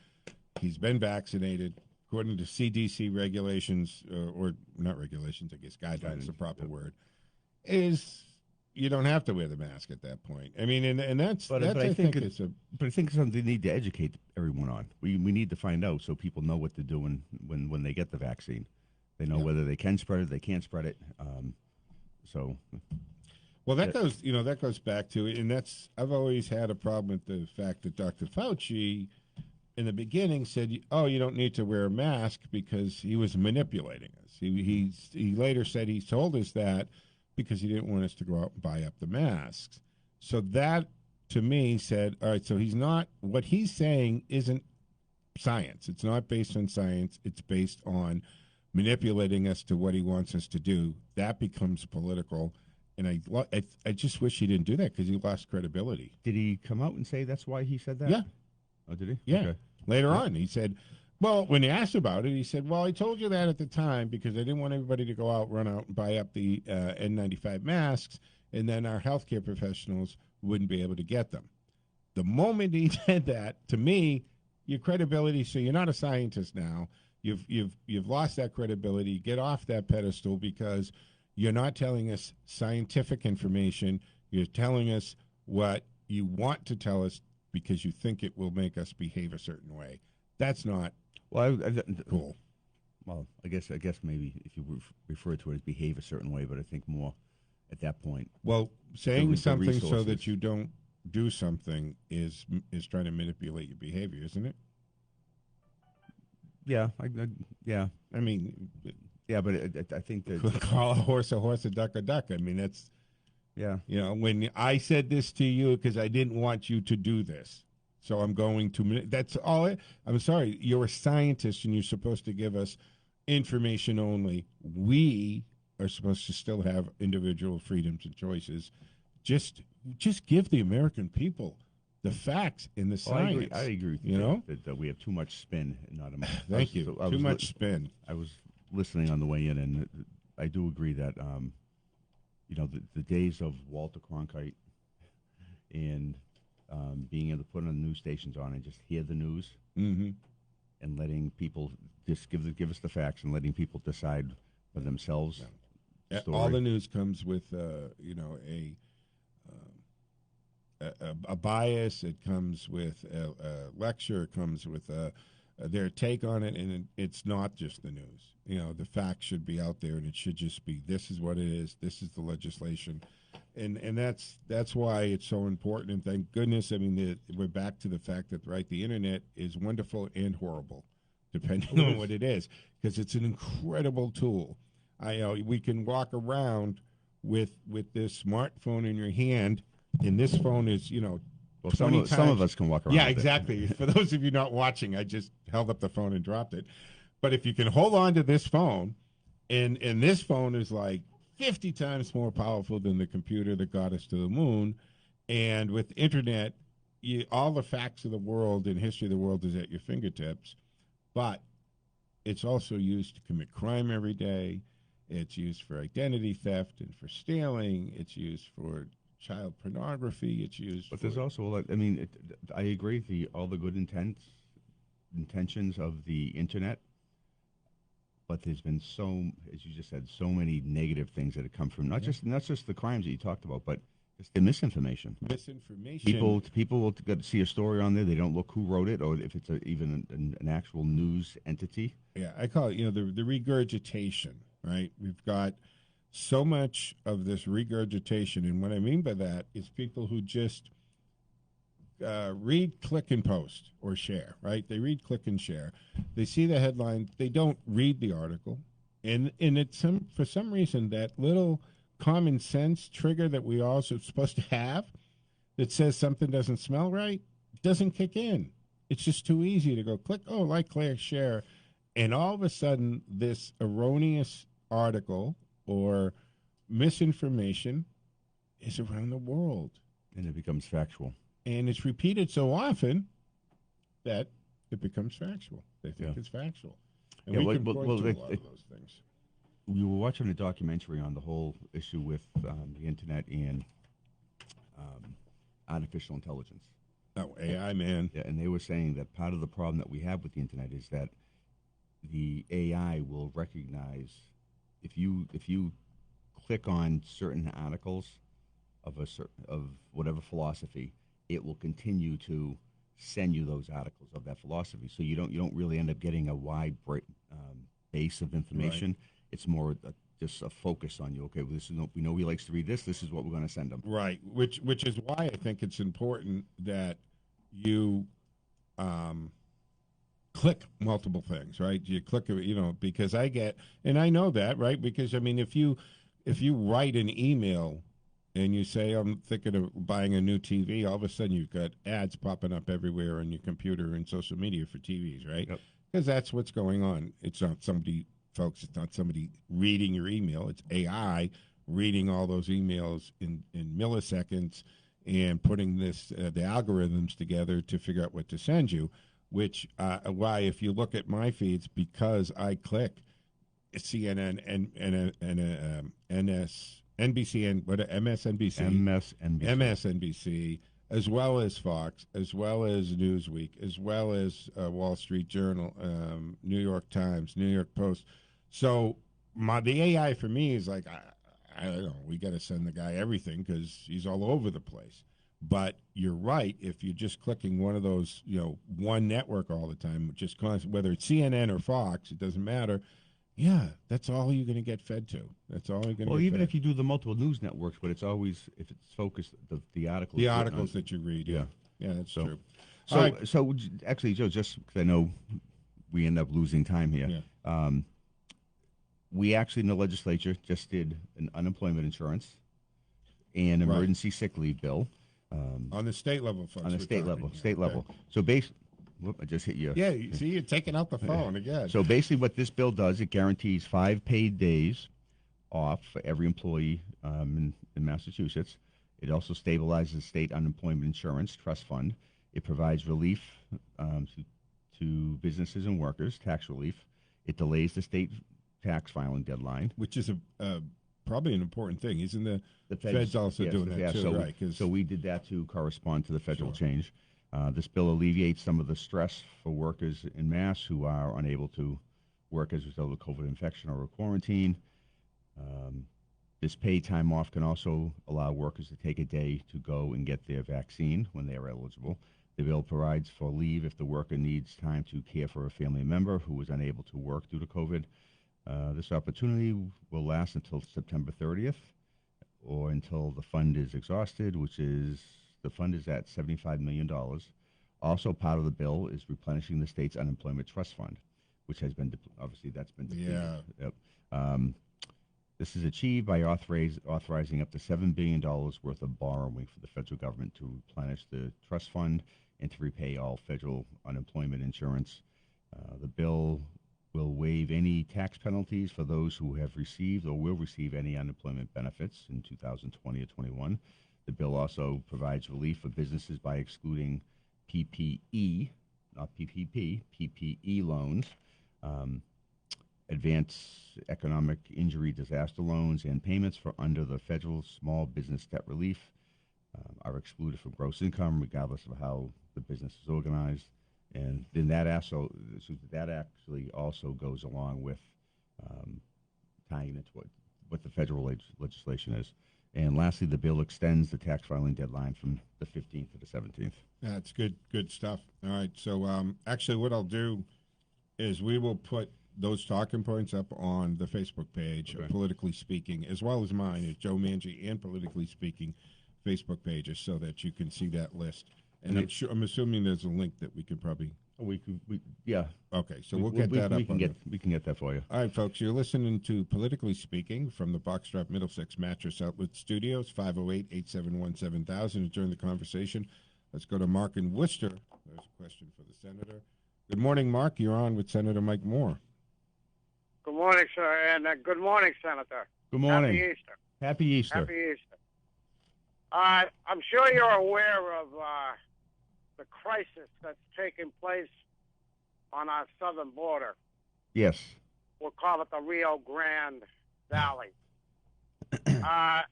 He's been vaccinated according to CDC regulations, or not regulations, I guess guidelines is the proper word. Is you don't have to wear the mask at that point. I mean, and that's. But I think it's something they need to educate everyone on. We need to find out so people know what they're doing when they get the vaccine. They know whether they can spread it, they can't spread it. Well, that goes back to, and I've always had a problem with the fact that Dr. Fauci, in the beginning, said, "Oh, you don't need to wear a mask," because he was manipulating us. He later said he told us that because he didn't want us to go out and buy up the masks. So that, to me, said, all right, so what he's saying isn't science. It's not based on science. It's based on manipulating us to what he wants us to do. That becomes political. And I just wish he didn't do that, because he lost credibility. Did he come out and say that's why he said that? Yeah. Oh, did he? Yeah. Okay. Later on, he said, well, when he asked about it, he said, well, I told you that at the time because I didn't want everybody to run out and buy up the N95 masks, and then our healthcare professionals wouldn't be able to get them. The moment he said that, to me, your credibility, so you're not a scientist now. You've lost that credibility. Get off that pedestal, because you're not telling us scientific information. You're telling us what you want to tell us because you think it will make us behave a certain way. That's not cool. Well, I guess maybe if you refer to it as behave a certain way, but I think more at that point. Well, saying something so that you don't do something is trying to manipulate your behavior, isn't it? Yeah, I mean, yeah, but I think that call a horse, a duck, a duck. I mean, that's when I said this to you because I didn't want you to do this. So I'm going to. That's all. I'm sorry. You're a scientist, and you're supposed to give us information only. We are supposed to still have individual freedoms and choices. Just give the American people the facts and the science. I agree with you. That we have too much spin, and not enough. Thank you. Too much spin. I was listening on the way in, and I do agree that the days of Walter Cronkite and being able to put on the news stations on and just hear the news, and letting people just give us the facts and letting people decide for themselves. Yeah. All the news comes with a bias. It comes with a lecture. It comes with their take on it, and it's not just the news. The facts should be out there, and it should just be, this is what it is. This is the legislation. And that's why it's so important. And thank goodness, I mean, we're back to the fact that, the internet is wonderful and horrible, depending on what it is, because it's an incredible tool. We can walk around with this smartphone in your hand, and this phone is, some of us can walk around. Yeah, exactly. For those of you not watching, I just held up the phone and dropped it. But if you can hold on to this phone, and this phone is like 50 times more powerful than the computer that got us to the moon. And with internet, all the facts of the world and history of the world is at your fingertips. But it's also used to commit crime every day. It's used for identity theft and for stealing. It's used for child pornography. It's used. But there's also, like, I mean, I agree all the good intentions of the internet, but there's been as you just said, so many negative things that have come from not just the crimes that you talked about, but just the misinformation. Misinformation. People will get to see a story on there. They don't look who wrote it, or if it's even an actual news entity. Yeah, I call it, the regurgitation, right? We've got so much of this regurgitation, and what I mean by that is people who just read, click, and post or share, right? They read, click, and share. They see the headline. They don't read the article, and it's for some reason that little common sense trigger that we all are supposed to have that says something doesn't smell right doesn't kick in. It's just too easy to go click, like, share, and all of a sudden this erroneous article or misinformation is around the world. And it becomes factual. And it's repeated so often that it becomes factual. They think it's factual. And we can point to a lot of those things. We were watching a documentary on the whole issue with the internet and artificial intelligence. Oh, AI, man. Yeah, and they were saying that part of the problem that we have with the internet is that the AI will recognize if you click on certain articles of whatever philosophy, it will continue to send you those articles of that philosophy. So you don't really end up getting a wide base of information. Right. It's more just a focus on you. Okay, well, we know he likes to read this. This is what we're going to send him. Right, which is why I think it's important that you click multiple things, right? You click, because and I know that, right? Because, I mean, if you write an email and you say, I'm thinking of buying a new TV, all of a sudden you've got ads popping up everywhere on your computer and social media for TVs, right? Because that's what's going on. It's not somebody... Folks, it's not somebody reading your email. It's AI reading all those emails in milliseconds and putting the algorithms together to figure out what to send you, which why if you look at my feeds, because I click CNN and MSNBC, as well as Fox, as well as Newsweek, as well as Wall Street Journal, New York Times, New York Post. So the AI for me is like, I don't know, we got to send the guy everything because he's all over the place. But you're right, if you're just clicking one of those, one network all the time, just constant, whether it's CNN or Fox, it doesn't matter. Yeah, that's all you're going to get fed to. That's all you're going to get Well, even fed. if you do the multiple news networks, but it's always, if it's focused, the articles. The articles that you read, yeah, that's true. So actually, Joe, just because I know we end up losing time here, we actually in the legislature just did an unemployment insurance and emergency sick leave bill. On the state level, folks. On the state level. So basically, I just hit you. Yeah, see, you're taking out the phone again. So basically what this bill does, it guarantees 5 paid days off for every employee in Massachusetts. It also stabilizes the state unemployment insurance trust fund. It provides relief to businesses and workers, tax relief. It delays the state tax filing deadline. Which is probably an important thing. Isn't the Fed's also doing that too, right? So we did that to correspond to the federal change. This bill alleviates some of the stress for workers in Mass who are unable to work as a result of COVID infection or a quarantine. This paid time off can also allow workers to take a day to go and get their vaccine when they are eligible. The bill provides for leave if the worker needs time to care for a family member who is unable to work due to COVID. This opportunity will last until September 30th or until the fund is exhausted, the fund is at $75 million. Also part of the bill is replenishing the state's unemployment trust fund, which has been, obviously that's been depleted. Yeah. Yep. This is achieved by authorizing up to $7 billion worth of borrowing for the federal government to replenish the trust fund and to repay all federal unemployment insurance. The bill will waive any tax penalties for those who have received or will receive any unemployment benefits in 2020 or 21. The bill also provides relief for businesses by excluding PPE, not PPP, PPE loans, advanced economic injury disaster loans, and payments for under the federal small business debt relief. are excluded from gross income, regardless of how the business is organized. And then that actually also goes along with tying into what the federal legislation is. And lastly, the bill extends the tax filing deadline from the 15th to the 17th. That's good stuff. All right. So actually what I'll do is we will put those talking points up on the Facebook page, Politically Speaking, as well as mine, is Joe Mangi and Politically Speaking Facebook pages, so that you can see that list. And I'm assuming there's a link that we can probably... Yeah. Okay, so we'll get that up. We can get that for you. All right, folks, you're listening to Politically Speaking from the Boxstrap Middlesex Mattress Outlet Studios, 508-871-7000 to join the conversation. Let's go to Mark in Worcester. There's a question for the senator. Good morning, Mark. You're on with Senator Mike Moore. Good morning, sir, and good morning, Senator. Good morning. Happy Easter. Happy Easter. Happy Easter. I'm sure you're aware of the crisis that's taking place on our southern border. Yes. We'll call it the Rio Grande Valley. From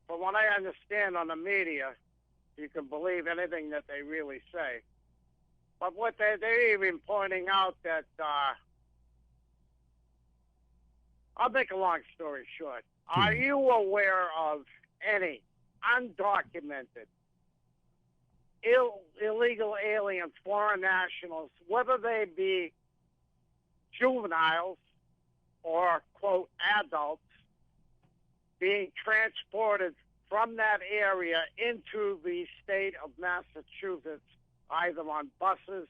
what I understand on the media, you can believe anything that they really say. But what they're even pointing out that, I'll make a long story short. Are you aware of any undocumented illegal aliens, foreign nationals, whether they be juveniles or, quote, adults, being transported from that area into the state of Massachusetts, either on buses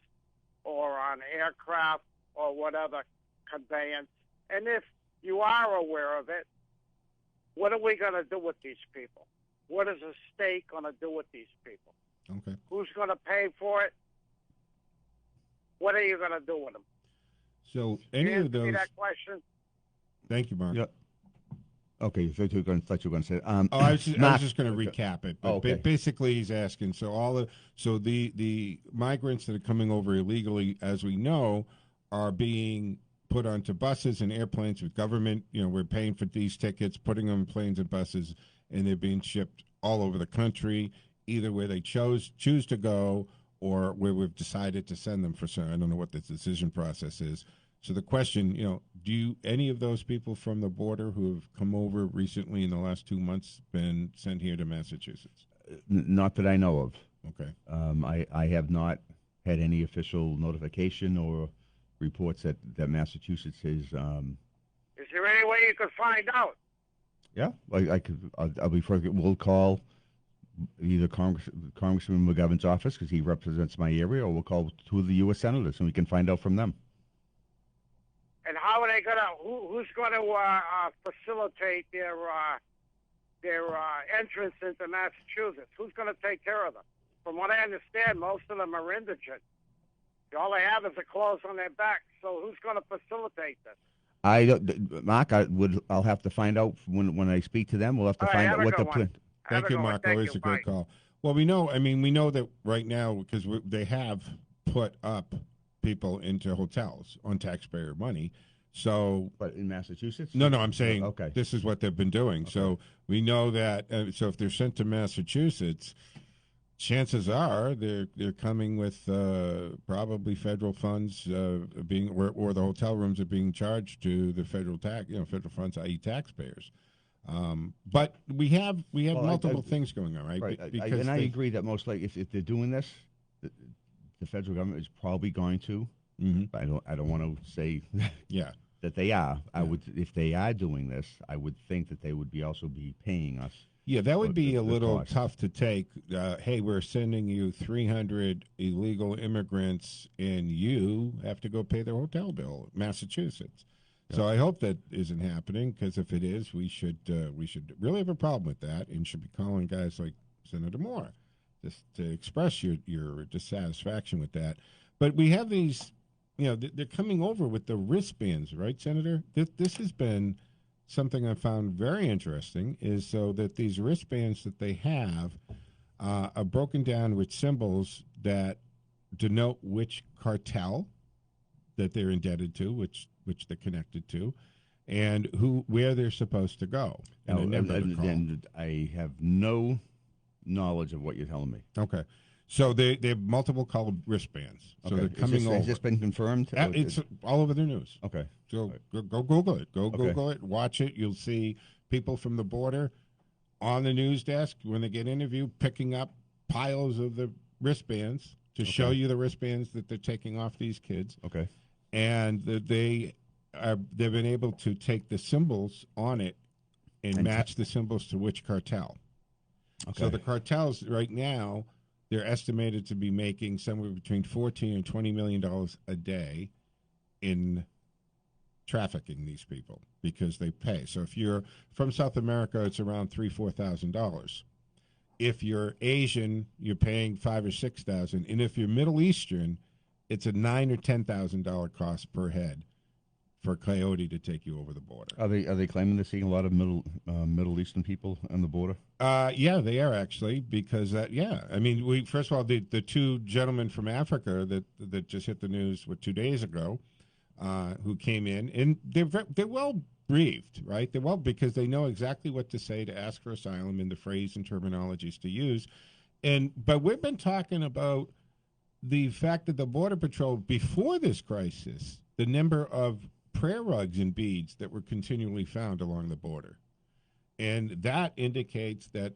or on aircraft or whatever conveyance? And if you are aware of it, what are we going to do with these people? What is the state going to do with these people? Okay. Who's going to pay for it? What are you going to do with them? So any of those... that question? Thank you, Mark. Yep. Okay, so you were going to say... I was just going to recap it. But okay. Basically, he's asking, the migrants that are coming over illegally, as we know, are being put onto buses and airplanes with government. We're paying for these tickets, putting them in planes and buses, and they're being shipped all over the country, either where they choose to go or where we've decided to send them for some. I don't know what the decision process is. So the question, do any of those people from the border who have come over recently in the last 2 months been sent here to Massachusetts? Not that I know of. Okay. I have not had any official notification or reports that Massachusetts is. Is there any way you could find out? Yeah, I'll be first. We'll call either Congressman McGovern's office, because he represents my area, or we'll call two of the U.S. senators, and we can find out from them. And how are they going to? Who's going to facilitate their entrance into Massachusetts? Who's going to take care of them? From what I understand, most of them are indigent. All they have is the clothes on their back. So who's going to facilitate this? Mark, I'll have to find out when I speak to them. We'll have to find out what the plan. Thank you, Mark. Always a great call. Well, we know that right now, because they have put up people into hotels on taxpayer money. So, but in Massachusetts? No, I'm saying okay. This is what they've been doing. Okay. So we know that. So if they're sent to Massachusetts, chances are they're coming with probably federal funds being or the hotel rooms are being charged to the federal funds, i.e., taxpayers. But we have multiple things going on, right? Because I agree that most likely if they're doing this, the federal government is probably going to. Mm-hmm. But I don't want to say that they are. Yeah. If they are doing this, I would think that they would also be paying us. Yeah, that would be a little cost. tough to take. Hey, we're sending you 300 illegal immigrants, and you have to go pay their hotel bill, Massachusetts. Yeah. So I hope that isn't happening, because if it is, we should really have a problem with that, and should be calling guys like Senator Moore just to express your dissatisfaction with that. But we have these, they're coming over with the wristbands, right, Senator? This has been something I found very interesting, is so that these wristbands that they have are broken down with symbols that denote which cartel that they're indebted to, which they're connected to, and where they're supposed to go. And I have no knowledge of what you're telling me. Okay. So they have multiple colored wristbands. So they're coming over. Has this been confirmed? It's all over the news. Okay. So go Google it. Google it. Watch it. You'll see people from the border on the news desk when they get interviewed picking up piles of the wristbands to show you the wristbands that they're taking off these kids. Okay. And they've been able to take the symbols on it and match the symbols to which cartel. Okay. So the cartels right now, they're estimated to be making somewhere between $14 and $20 million a day in trafficking these people because they pay. So if you're from South America, it's around $3,000-$4,000. If you're Asian, you're paying $5,000 or $6,000, and if you're Middle Eastern, it's a $9,000 or $10,000 cost per head for a coyote to take you over the border. Are they claiming they're seeing a lot of Middle Eastern people on the border? Yeah, they are actually because I mean, first of all, the two gentlemen from Africa that just hit the news 2 days ago, who came in, and they're well briefed, right? They're well because they know exactly what to say to ask for asylum and the phrase and terminologies to use, but we've been talking about the fact that the Border Patrol before this crisis, the number of prayer rugs and beads that were continually found along the border. And that indicates that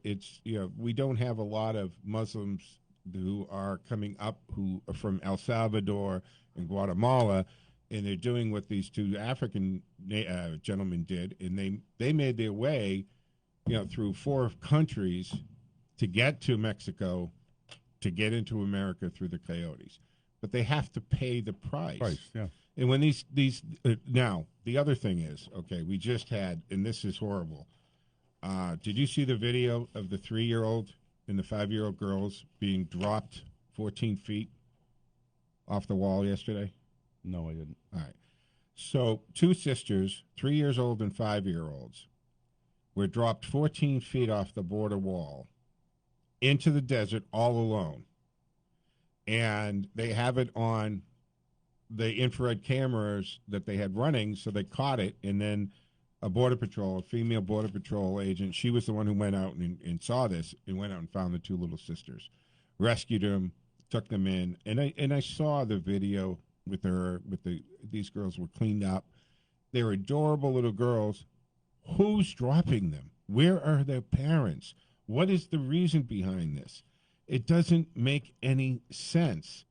we don't have a lot of Muslims who are coming up who are from El Salvador and Guatemala, and they're doing what these two African gentlemen did, and they made their way, through 4 countries to get to Mexico, to get into America through the coyotes. But they have to pay the price. Yeah. And when these now, the other thing is, okay, we just had, and this is horrible. Did you see the video of the 3-year-old and the 5-year-old girls being dropped 14 feet off the wall yesterday? No, I didn't. All right. So 2 sisters, 3 years old and 5-year-olds, were dropped 14 feet off the border wall into the desert all alone. And they have it on the infrared cameras that they had running, so they caught it, and then a female Border Patrol agent, she was the one who went out and saw this and went out and found the 2 little sisters, rescued them, took them in, and I saw the video with these girls were cleaned up. They're adorable little girls. Who's dropping them? Where are their parents? What is the reason behind this? It doesn't make any sense.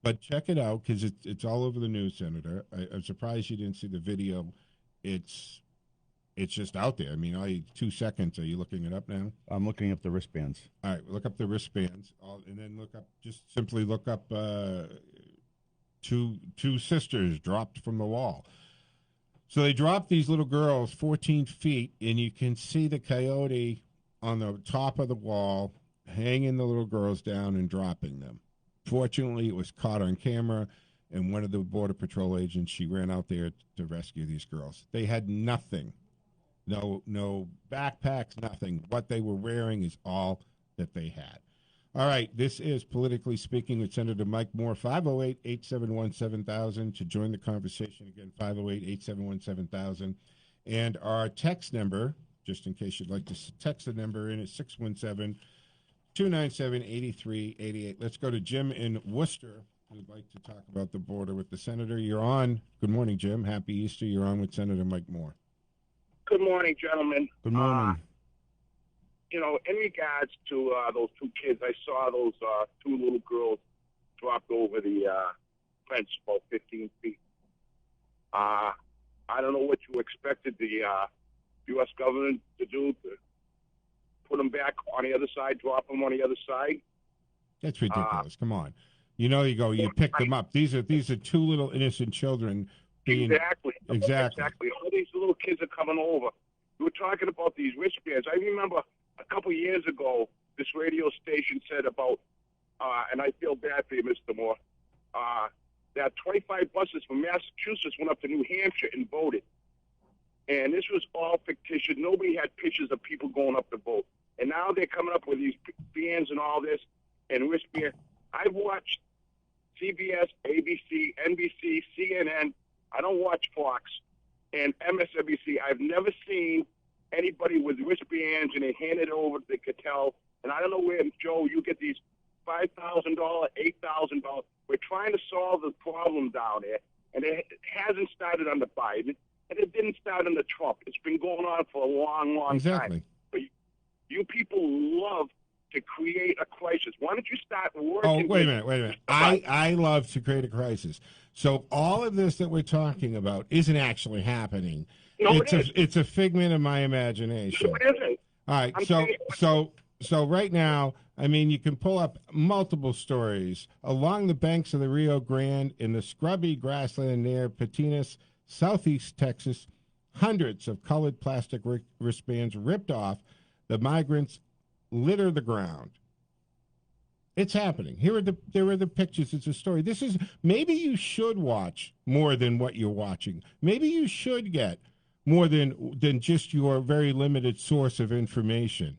But check it out because it's all over the news, Senator. I'm surprised you didn't see the video. It's just out there. I mean, 2 seconds. Are you looking it up now? I'm looking up the wristbands. All right, look up the wristbands, and then simply look up two sisters dropped from the wall. So they dropped these little girls 14 feet, and you can see the coyote on the top of the wall hanging the little girls down and dropping them. Fortunately, it was caught on camera, and one of the Border Patrol agents, she ran out there to rescue these girls. They had nothing. No backpacks, nothing. What they were wearing is all that they had. All right, this is Politically Speaking with Senator Mike Moore, 508-871-7000 to join the conversation. Again, 508-871-7000. And our text number, just in case you'd like to text the number in, is 617-297-8388. Let's go to Jim in Worcester, who'd like to talk about the border with the Senator. You're on. Good morning, Jim. Happy Easter. You're on with Senator Mike Moore. Good morning, gentlemen. Good morning. In regards to those 2 kids, I saw those 2 little girls dropped over the fence about 15 feet. I don't know what you expected the U.S. government to do, to put them back on the other side, drop them on the other side. That's ridiculous. Come on. You pick them up. These are 2 little innocent children. Exactly. All these little kids are coming over. We were talking about these wristbands. I remember a couple of years ago, this radio station said about, and I feel bad for you, Mr. Moore, that 25 buses from Massachusetts went up to New Hampshire and voted. And this was all fictitious. Nobody had pictures of people going up to vote. And now they're coming up with these bands and all this and wristbands. I've watched CBS, ABC, NBC, CNN. I don't watch Fox and MSNBC. I've never seen anybody with wristbands, and they hand it over to the cartel. And I don't know where, Joe, you get these $5,000, $8,000. We're trying to solve the problem down there, and it hasn't started under Biden, and it didn't start under Trump. It's been going on for a long, long time. But you people love to create a crisis. Why don't you start working? Oh, wait a minute. I love to create a crisis. So all of this that we're talking about isn't actually happening. No, it's a figment of my imagination. No, it isn't. All right. So right now, I mean, you can pull up multiple stories along the banks of the Rio Grande in the scrubby grassland near Patinas, southeast Texas. Hundreds of colored plastic wristbands ripped off. The migrants litter the ground. It's happening. There are the pictures. It's a story. Maybe you should watch more than what you're watching. Maybe you should get more than just your very limited source of information.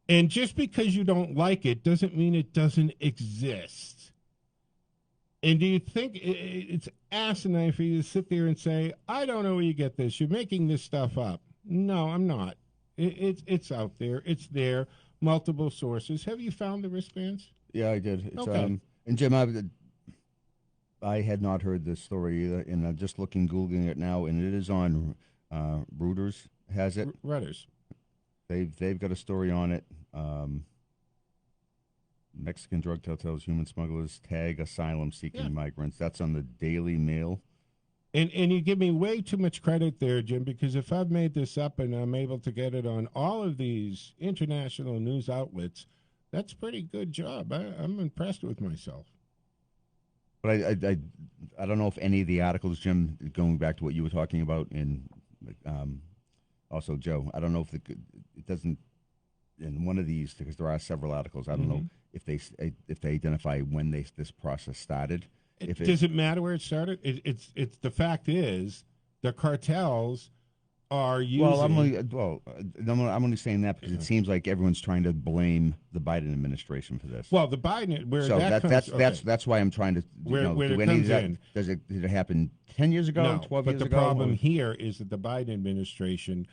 And just because you don't like it doesn't mean it doesn't exist. And do you think it's asinine for you to sit there and say, I don't know where you get this. You're making this stuff up. No, I'm not. It's out there. It's there. Multiple sources. Have you found the wristbands? Yeah, I did. It's, okay. And Jim, I had not heard this story either, and I'm just Googling it now, and it is on Reuters. Has it? Reuters. They've got a story on it. Mexican drug cartels, human smugglers tag asylum-seeking migrants. That's on the Daily Mail. And you give me way too much credit there, Jim, because if I've made this up and I'm able to get it on all of these international news outlets, that's a pretty good job. I'm impressed with myself. But I don't know if any of the articles, Jim, going back to what you were talking about, and also Joe, I don't know if it doesn't, in one of these, because there are several articles, I don't know if they identify when this process started. Does it matter where it started? It's the fact is the cartels are using. Well, I'm only saying that because it seems like everyone's trying to blame the Biden administration for this. Well, the Biden that's why I'm trying to. Did it happen 10 years ago? No, 12 years ago? But the problem here is that the Biden administration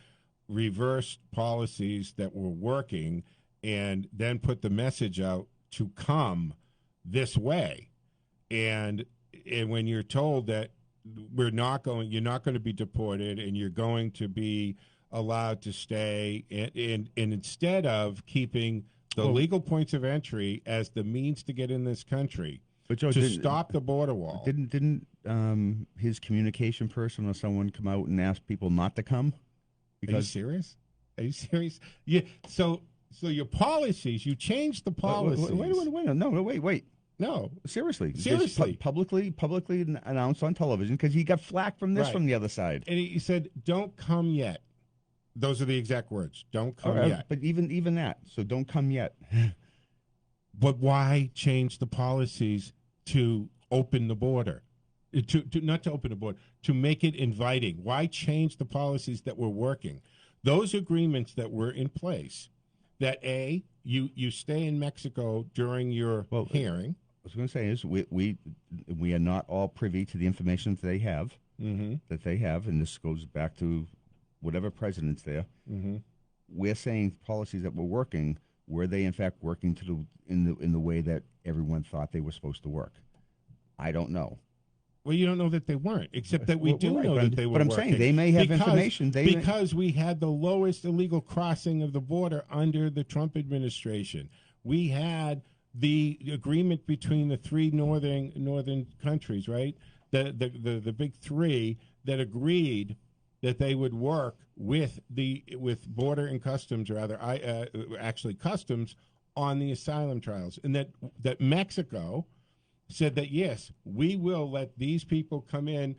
reversed policies that were working and then put the message out to come this way. And when you're told that you're not going to be deported and you're going to be allowed to stay, and instead of keeping the legal points of entry as the means to get in this country, but Joe, to stop the border wall. Didn't his communication person or someone come out and ask people not to come? Because, Are you serious? Yeah. So your policies, you changed the policies. Wait. No, seriously. Publicly announced on television because he got flack from this from the other side. And he said, "Don't come yet." Those are the exact words. Don't come yet. But even that. So don't come yet. But why change the policies to open the border? To not to open the border, to make it inviting. Why change the policies that were working? Those agreements that were in place, that you stay in Mexico during your hearing. I was going to say is we are not all privy to the information that they have, and this goes back to whatever president's there. Mm-hmm. We're saying policies that were working, were they in fact working in the way that everyone thought they were supposed to work? I don't know. Well, you don't know that they weren't, except that we do know that they were working. But I'm saying they may have information. Because we had the lowest illegal crossing of the border under the Trump administration. We had the agreement between the three northern countries, right? The big three that agreed that they would work with border and customs, actually customs, on the asylum trials, and that Mexico said that, yes, we will let these people come in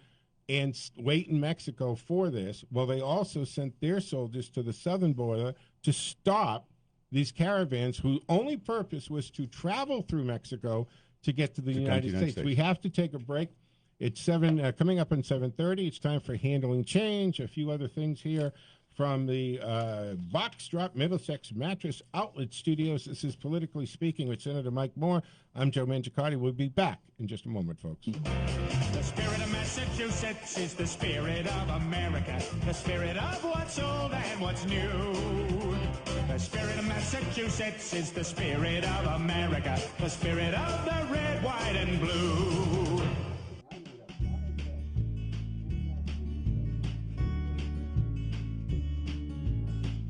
and wait in Mexico for this. Well, they also sent their soldiers to the southern border to stop these caravans whose only purpose was to travel through Mexico to get to the United States. We have to take a break. It's coming up on 7:30. It's time for Handling Change, a few other things here from the Box Drop Middlesex Mattress Outlet Studios. This is Politically Speaking with Senator Mike Moore. I'm Joe Mangiacotti. We'll be back in just a moment, folks. The spirit of Massachusetts is the spirit of America, the spirit of what's old and what's new. The spirit of Massachusetts is the spirit of America, the spirit of the red, white, and blue.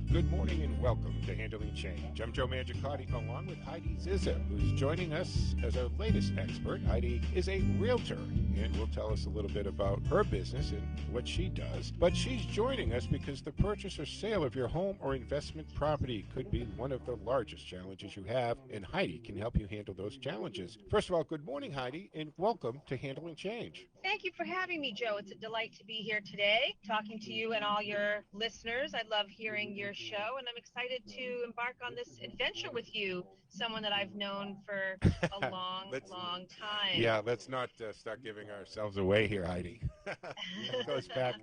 Good morning and welcome to Handling Change. I'm Joe Mangiacotti along with Heidi Zizza, who's joining us as our latest expert. Heidi is a realtor and will tell us a little bit about her business and what she does. But she's joining us because the purchase or sale of your home or investment property could be one of the largest challenges you have, and Heidi can help you handle those challenges. First of all, good morning, Heidi, and welcome to Handling Change. Thank you for having me, Joe. It's a delight to be here today, talking to you and all your listeners. I love hearing your show, and I'm excited to embark on this adventure with you, someone that I've known for a long time. Yeah, let's not start giving ourselves away here, Heidi. That goes back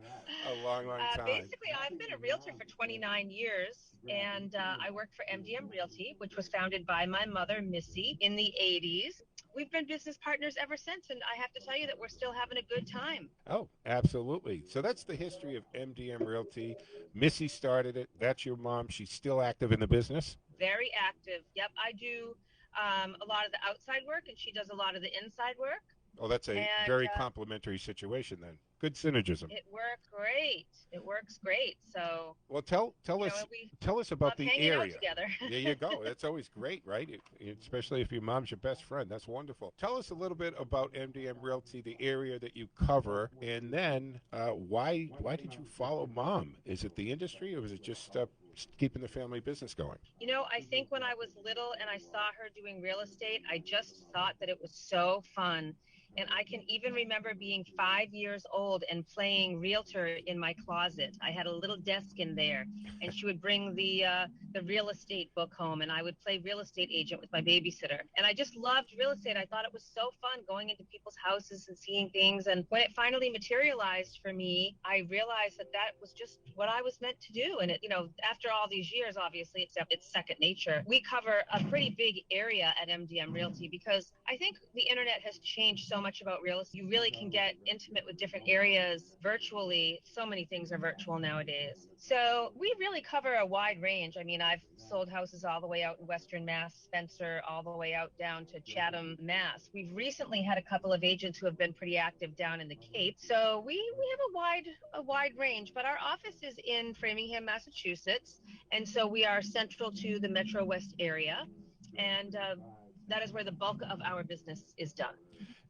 a long time. Basically, I've been a realtor for 29 years, and I work for MDM Realty, which was founded by my mother, Missy, in the 80s. We've been business partners ever since, and I have to tell you that we're still having a good time. Oh, absolutely. So that's the history of MDM Realty. Missy started it. That's your mom. She's still active in the business? Very active. Yep, I do a lot of the outside work, and she does a lot of the inside work. Oh, that's a very complimentary situation then. Good synergism. It works great. It works great. So well, tell us about the area. Out together. There you go. That's always great, right? Especially if your mom's your best friend. That's wonderful. Tell us a little bit about MDM Realty, the area that you cover, and then why did you follow Mom? Is it the industry, or was it just keeping the family business going? You know, I think when I was little and I saw her doing real estate, I just thought that it was so fun. And I can even remember being 5 years old and playing realtor in my closet. I had a little desk in there, and she would bring the real estate book home, and I would play real estate agent with my babysitter. And I just loved real estate. I thought it was so fun going into people's houses and seeing things. And when it finally materialized for me, I realized that that was just what I was meant to do. And it, you know, after all these years, obviously it's second nature. We cover a pretty big area at MDM Realty because I think the internet has changed so much about real estate. You really can get intimate with different areas virtually. So many things are virtual nowadays. So we really cover a wide range. I mean, I've sold houses all the way out in Western Mass, Spencer, all the way out down to Chatham, Mass. We've recently had a couple of agents who have been pretty active down in the Cape. So we have a wide range, but our office is in Framingham, Massachusetts. And so we are central to the Metro West area. And that is where the bulk of our business is done.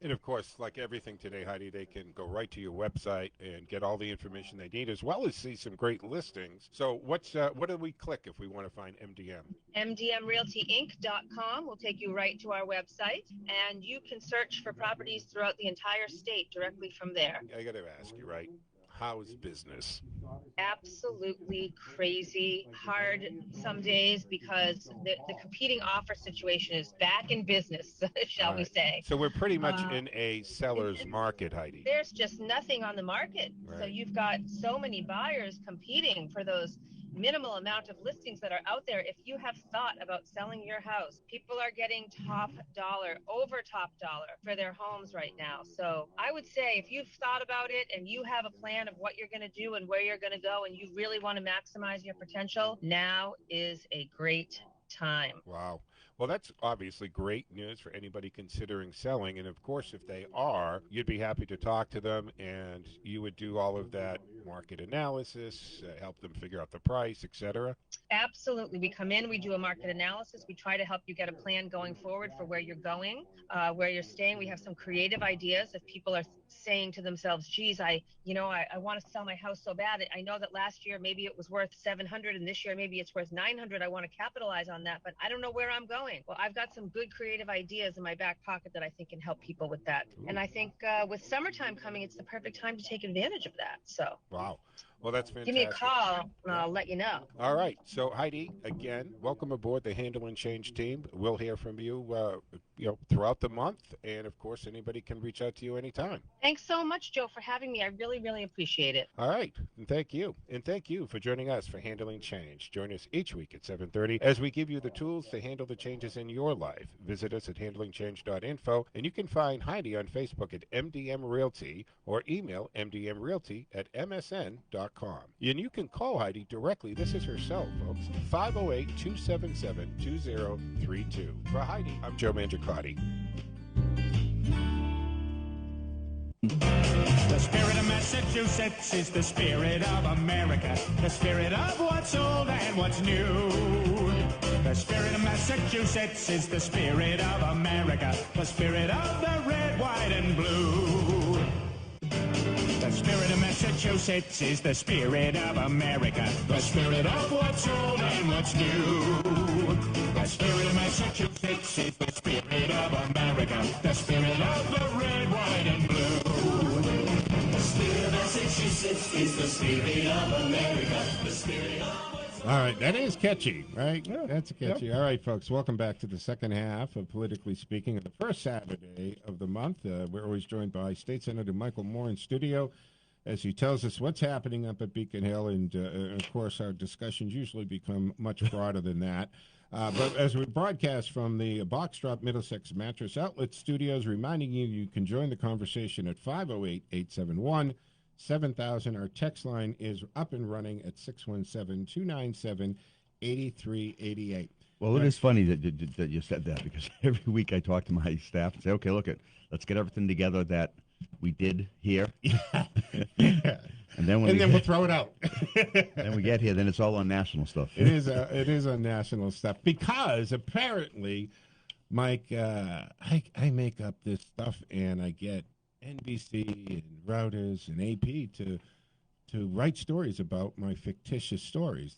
And of course, like everything today, Heidi, they can go right to your website and get all the information they need, as well as see some great listings. So what do we click if we want to find MDM? MDMRealtyInc.com will take you right to our website, and you can search for properties throughout the entire state directly from there. I got to ask you, right? How's business? Absolutely crazy, hard some days because the competing offer situation is back in business, shall we say. So we're pretty much in a seller's market, Heidi. There's just nothing on the market. Right. So you've got so many buyers competing for those minimal amount of listings that are out there. If you have thought about selling your house, people are getting top dollar, over top dollar for their homes right now. So I would say if you've thought about it and you have a plan of what you're going to do and where you're going to go and you really want to maximize your potential, now is a great time. Wow. Well, that's obviously great news for anybody considering selling. And, of course, if they are, you'd be happy to talk to them, and you would do all of that market analysis, help them figure out the price, etc. Absolutely. We come in, we do a market analysis. We try to help you get a plan going forward for where you're going, where you're staying. We have some creative ideas. If people are saying to themselves, geez, I want to sell my house so bad. I know that last year maybe it was worth $700 and this year maybe it's worth $900. I want to capitalize on that, but I don't know where I'm going. Well, I've got some good creative ideas in my back pocket that I think can help people with that. And I think with summertime coming, it's the perfect time to take advantage of that. So. Wow. Well, that's fantastic. Give me a call, and I'll let you know. All right. So, Heidi, again, welcome aboard the Handle and Change team. We'll hear from you, throughout the month. And, of course, anybody can reach out to you anytime. Thanks so much, Joe, for having me. I really, really appreciate it. All right. And thank you. And thank you for joining us for Handling Change. Join us each week at 7:30 as we give you the tools to handle the changes in your life. Visit us at handlingchange.info, and you can find Heidi on Facebook at MDM Realty or email mdmrealty@msn.com. And you can call Heidi directly. This is her cell, folks, 508-277-2032. For Heidi, I'm Joe Mangiacotti. The spirit of Massachusetts is the spirit of America, the spirit of what's old and what's new. The spirit of Massachusetts is the spirit of America, the spirit of the red, white, and blue. The spirit of Massachusetts is the spirit of America, the spirit of what's old and what's new. The spirit of Massachusetts is the spirit of America, the spirit of the red, white, and blue. The spirit of Massachusetts is the spirit of America, the spirit of... All right, that is catchy, right? Yeah, that's catchy. Yep. All right, folks, welcome back to the second half of Politically Speaking, the first Saturday of the month. We're always joined by State Senator Michael Moore in studio as he tells us what's happening up at Beacon Hill, and of course, our discussions usually become much broader than that. But as we broadcast from the Box Drop Middlesex Mattress Outlet Studios, reminding you can join the conversation at 508-871-7000. Our text line is up and running at 617-297-8388. Well, it is funny that you said that, because every week I talk to my staff and say, okay, let's get everything together that we did here. And then we'll throw it out. Then we get here, then it's all on national stuff. It is on national stuff, because apparently, Mike, I make up this stuff and I get NBC and Reuters and AP to write stories about my fictitious stories.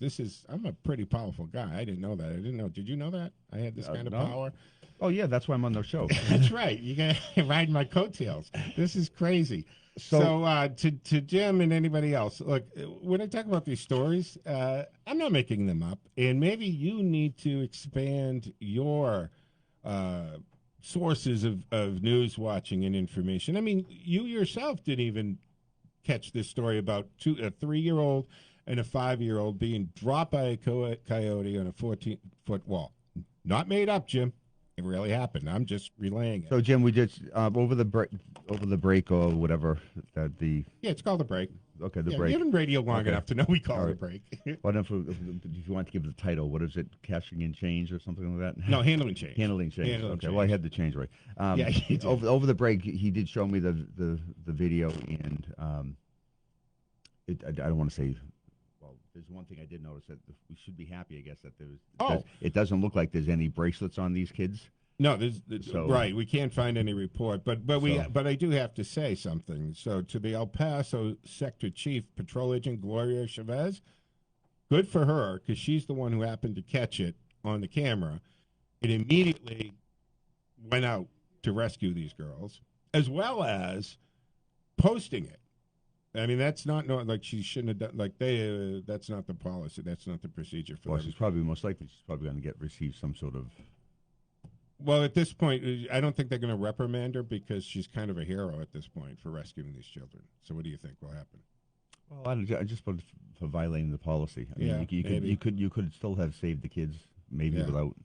I'm a pretty powerful guy. I didn't know that. Did you know that? I had this kind of power? Oh, yeah, that's why I'm on the show. That's right. You got to ride my coattails. This is crazy. So to Jim and anybody else, look, when I talk about these stories, I'm not making them up. And maybe you need to expand your sources of news watching and information. I mean, you yourself didn't even catch this story about a 3-year-old and a 5-year-old being dropped by a coyote on a 14-foot wall. Not made up, Jim. It really happened. I'm just relaying it. So, Jim, we just over the break or whatever it's called a break. Okay, the break. You've been radio long enough to know we call it a break. What if you want to give the title? What is it? Cashing in change or something like that? No, handling change. Handling change. Handling change. Well, I had the change right. You did. Over the break, he did show me the video, and I don't want to say. Well, there's one thing I did notice, that we should be happy, I guess, that it doesn't look like there's any bracelets on these kids. No, right. We can't find any report, but I do have to say something. So, to the El Paso Sector Chief, Patrol Agent Gloria Chavez, good for her, because she's the one who happened to catch it on the camera. It immediately went out to rescue these girls, as well as posting it. I mean, that's not like she shouldn't have done. Like that's not the policy. That's not the procedure for them. She's probably going to receive some sort of. Well, at this point, I don't think they're going to reprimand her, because she's kind of a hero at this point for rescuing these children. So, what do you think will happen? Well, I just for violating the policy. I mean, you could still have saved the kids, maybe without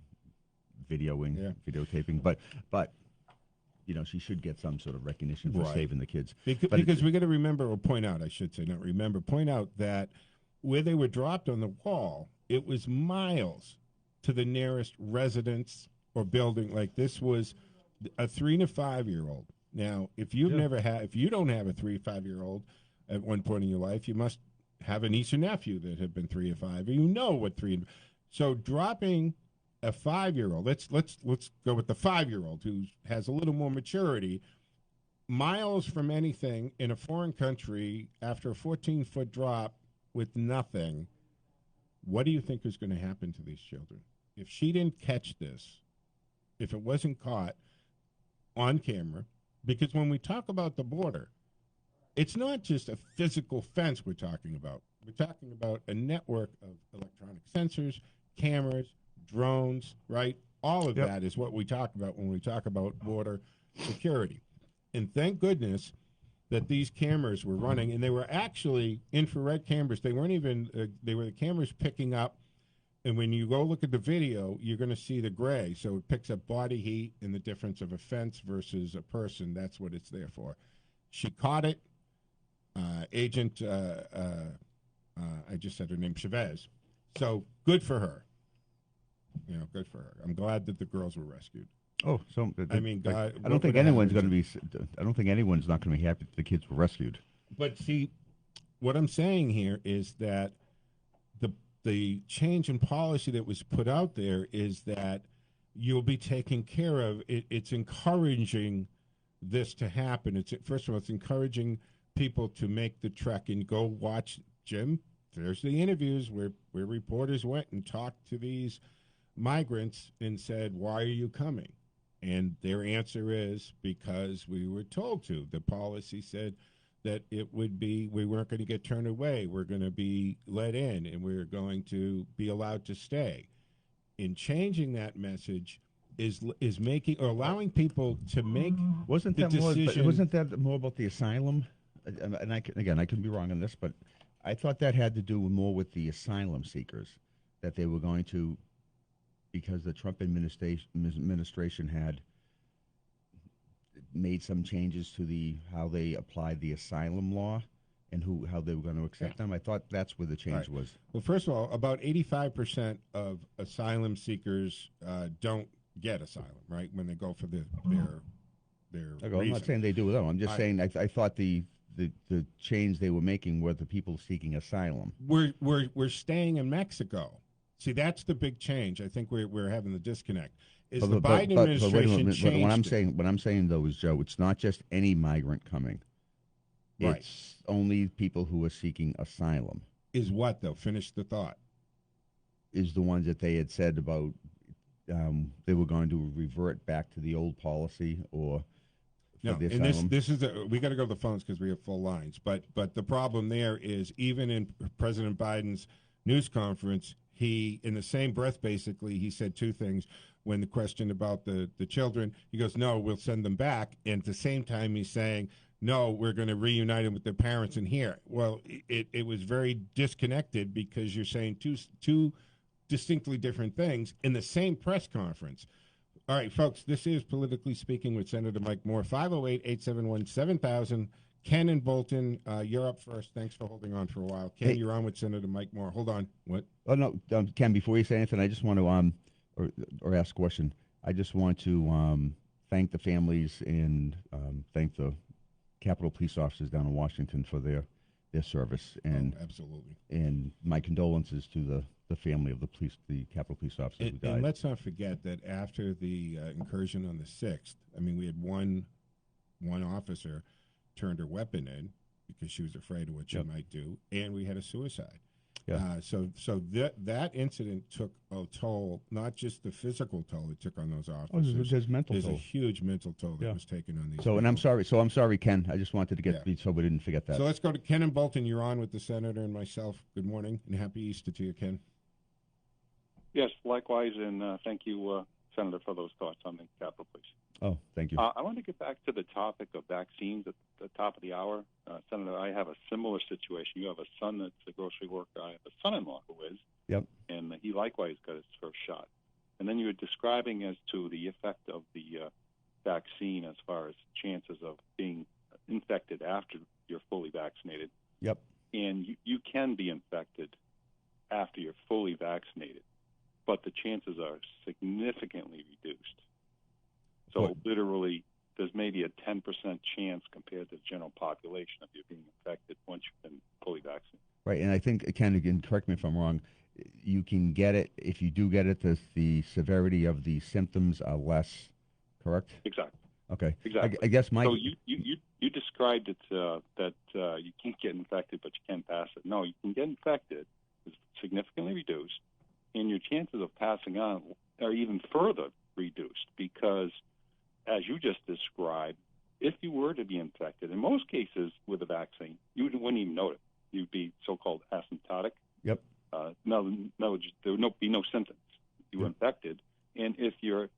videotaping, but she should get some sort of recognition for saving the kids. Because we got to remember, or point out, I should say, not remember, point out that where they were dropped on the wall, it was miles to the nearest residence or building. Like, this was a 3 and a 5-year-old. Now, if you don't have a 3 or 5-year-old at one point in your life, you must have a niece or nephew that have been 3 or 5. You know what 3. So dropping a 5-year-old, let's go with the 5-year-old who has a little more maturity, miles from anything in a foreign country after a 14-foot drop with nothing. What do you think is going to happen to these children if she didn't catch this? If it wasn't caught on camera, because when we talk about the border, it's not just a physical fence we're talking about. We're talking about a network of electronic sensors, cameras, drones, right? All of that is what we talk about when we talk about border security. And thank goodness that these cameras were running, and they were actually infrared cameras. They weren't even, they were the cameras picking up, and when you go look at the video, you're going to see the gray. So it picks up body heat and the difference of a fence versus a person. That's what it's there for. She caught it. Agent, I just said her name, Chavez. So good for her. You know, good for her. I'm glad that the girls were rescued. Oh, so I mean, God, I don't think anyone's going to be. I don't think anyone's not going to be happy that the kids were rescued. But see, what I'm saying here is that the change in policy that was put out there is that you'll be taken care of. It's encouraging this to happen. First of all, it's encouraging people to make the trek and go watch. Jim, there's the interviews where reporters went and talked to these migrants and said, "Why are you coming?" And their answer is, because we were told to. The policy said that it would be, we weren't going to get turned away. We're going to be let in, and we're going to be allowed to stay. In changing that message is making, or allowing people to make wasn't the that decision. more? Wasn't that more about the asylum? And I could be wrong on this, but I thought that had to do more with the asylum seekers, that they were going to, because the Trump administration had made some changes to how they applied the asylum law and how they were going to accept them. I thought that's where the change was. Well, first of all, about 85% of asylum seekers don't get asylum, right, when they go for their I'm not saying they do with them. I'm just saying I thought the change they were making were the people seeking asylum. We're staying in Mexico. See, that's the big change. I think we're having the disconnect. Is the Biden administration changed? What I'm saying though is, Joe, it's not just any migrant coming. Right. It's only people who are seeking asylum. Is what though? Finish the thought. Is the ones that they had said about they were going to revert back to the old policy or. No, and this is we got to go to the phones because we have full lines. But the problem there is, even in President Biden's news conference, he, in the same breath, basically, he said two things. When the question about the children, he goes, "No, we'll send them back," and at the same time, he's saying, "No, we're going to reunite them with their parents in here." Well, it was very disconnected because you're saying two distinctly different things in the same press conference. All right, folks, this is Politically Speaking with Senator Mike Moore, 508-871-7000. Ken and Bolton, you're up first. Thanks for holding on for a while. Ken, you're on with Senator Mike Moore. Hold on. What? Oh, no, Ken, before you say anything, I just want to or ask a question. I just want to thank the families and thank the Capitol Police officers down in Washington for their service. And absolutely. And my condolences to the family of the Capitol Police officers who died. And let's not forget that after the incursion on the 6th, I mean, we had one officer turned her weapon in because she was afraid of what she might do, and we had a suicide. Yeah. So that incident took a toll, not just the physical toll it took on those officers. Oh, there's mental There's toll. a huge mental toll that was taken on these So, people. and I'm sorry, Ken. I just wanted to get so we didn't forget that. So let's go to Ken and Bolton. You're on with the Senator and myself. Good morning and happy Easter to you, Ken. Yes, likewise, and thank you, Senator, for those thoughts on the Capitol Police. Oh, thank you. I want to get back to the topic of vaccines at the top of the hour. Senator, I have a similar situation. You have a son that's a grocery worker. I have a son-in-law who is. Yep. And he likewise got his first shot. And then you were describing as to the effect of the vaccine as far as chances of being infected after you're fully vaccinated. Yep. And you can be infected after you're fully vaccinated, but the chances are significantly reduced. So literally, there's maybe a 10% chance compared to the general population of you being infected once you've been fully vaccinated. Right, and I think, Ken, again, correct me if I'm wrong, you can get it, if you do get it, the severity of the symptoms are less, correct? Exactly. Okay. Exactly. I guess my... So you described it that you can't get infected, but you can pass it. No, you can get infected. It's significantly reduced, and your chances of passing on are even further reduced because, as you just described, if you were to be infected, in most cases with a vaccine, you wouldn't even know it. You'd be so-called asymptotic. Yep. There would be no symptoms. You were infected, and if you're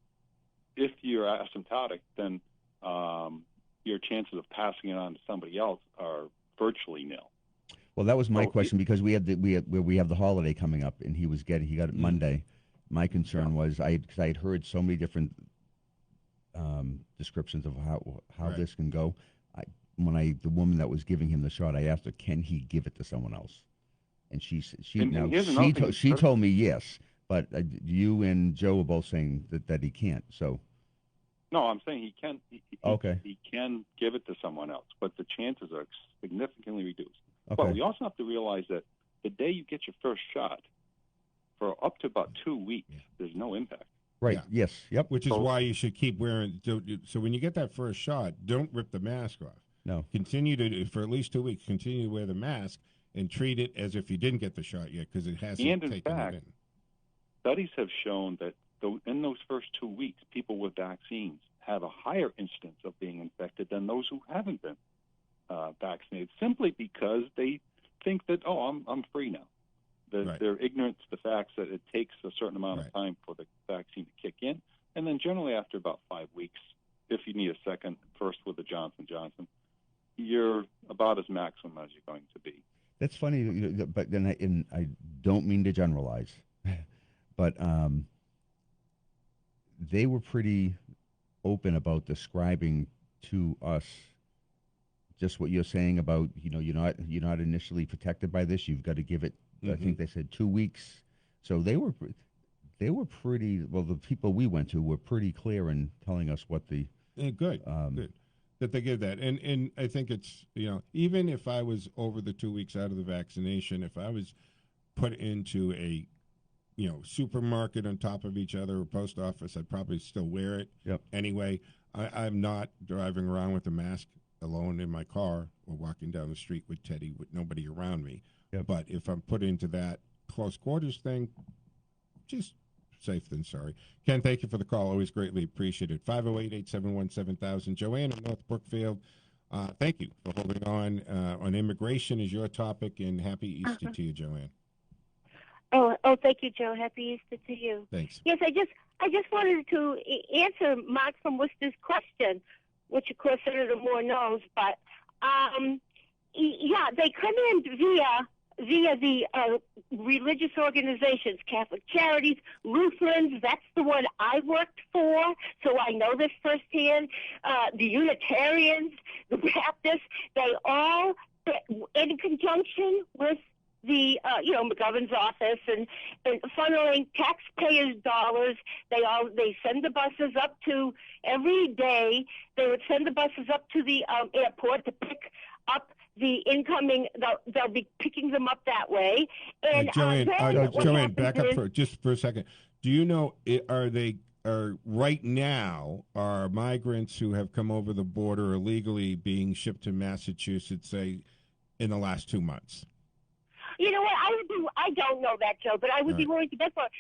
asymptotic, then your chances of passing it on to somebody else are virtually nil. Well, that was my question, because we have the holiday coming up, and he got it Monday. My concern was because I had heard so many different descriptions of how this can go. The woman that was giving him the shot, I asked her, can he give it to someone else? And she told me yes, but you and Joe were both saying that he can't. So. No, I'm saying he can. Okay. He can give it to someone else, but the chances are significantly reduced. Okay. But we also have to realize that the day you get your first shot, for up to about 2 weeks, there's no impact. Right. Yeah. Yes. Yep. Which is why you should keep wearing. So when you get that first shot, don't rip the mask off. No. Continue to, for at least 2 weeks, continue to wear the mask and treat it as if you didn't get the shot yet, because it hasn't And in taken fact, it in. Studies have shown that in those first 2 weeks, people with vaccines have a higher incidence of being infected than those who haven't been vaccinated, simply because they think that, I'm free now. They're ignorant to the facts that it takes a certain amount of time for the vaccine to kick in, and then generally after about 5 weeks, if you need a second, first with the Johnson & Johnson, you're about as maximum as you're going to be. That's funny, but then I don't mean to generalize, but they were pretty open about describing to us just what you're saying about, you're not initially protected by this. You've got to give it. I think they said 2 weeks. So they were pretty. Well, the people we went to were pretty clear in telling us what the good that they give that. And I think it's even if I was over the 2 weeks out of the vaccination, if I was put into a supermarket on top of each other or post office, I'd probably still wear it. Yep. Anyway, I'm not driving around with a mask alone in my car or walking down the street with Teddy with nobody around me. Yep. But if I'm put into that close quarters thing, just safe than sorry. Ken, thank you for the call. Always greatly appreciated. 508-871-7000. Joanne in North Brookfield, thank you for holding on immigration is your topic, and happy Easter to you, Joanne. Oh, thank you, Joe. Happy Easter to you. Thanks. Yes, I just wanted to answer Mark from Worcester's question, which of course Senator Moore knows, but they come in via the religious organizations, Catholic Charities, Lutherans. That's the one I worked for, so I know this firsthand. The Unitarians, the Baptists, they all, in conjunction with the McGovern's office and funneling taxpayers' dollars. They send the buses up to every day. They would send the buses up to the airport to pick up the incoming. They'll be picking them up that way. And Joanne, back up for a second. Do you know right now are migrants who have come over the border illegally being shipped to Massachusetts, say, in the last 2 months? You know what? I don't know that, Joe, but I would be willing to bet for it.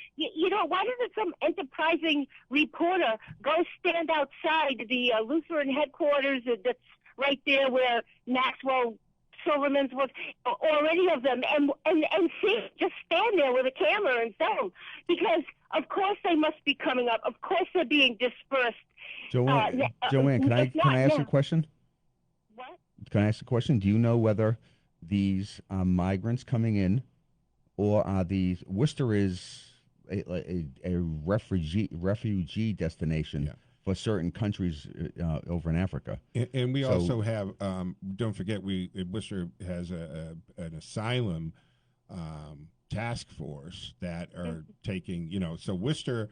Why doesn't some enterprising reporter go stand outside the Lutheran headquarters that's right there where Maxwell Silverman's was, or any of them, and see, just stand there with a camera and film? Because, of course, they must be coming up. Of course, they're being dispersed. Joanne, can I ask a question? What? Can I ask a question? Do you know whether these migrants coming in, or are these Worcester is a refugee destination for certain countries over in Africa? And we also have, don't forget, Worcester has an asylum task force that are taking, so Worcester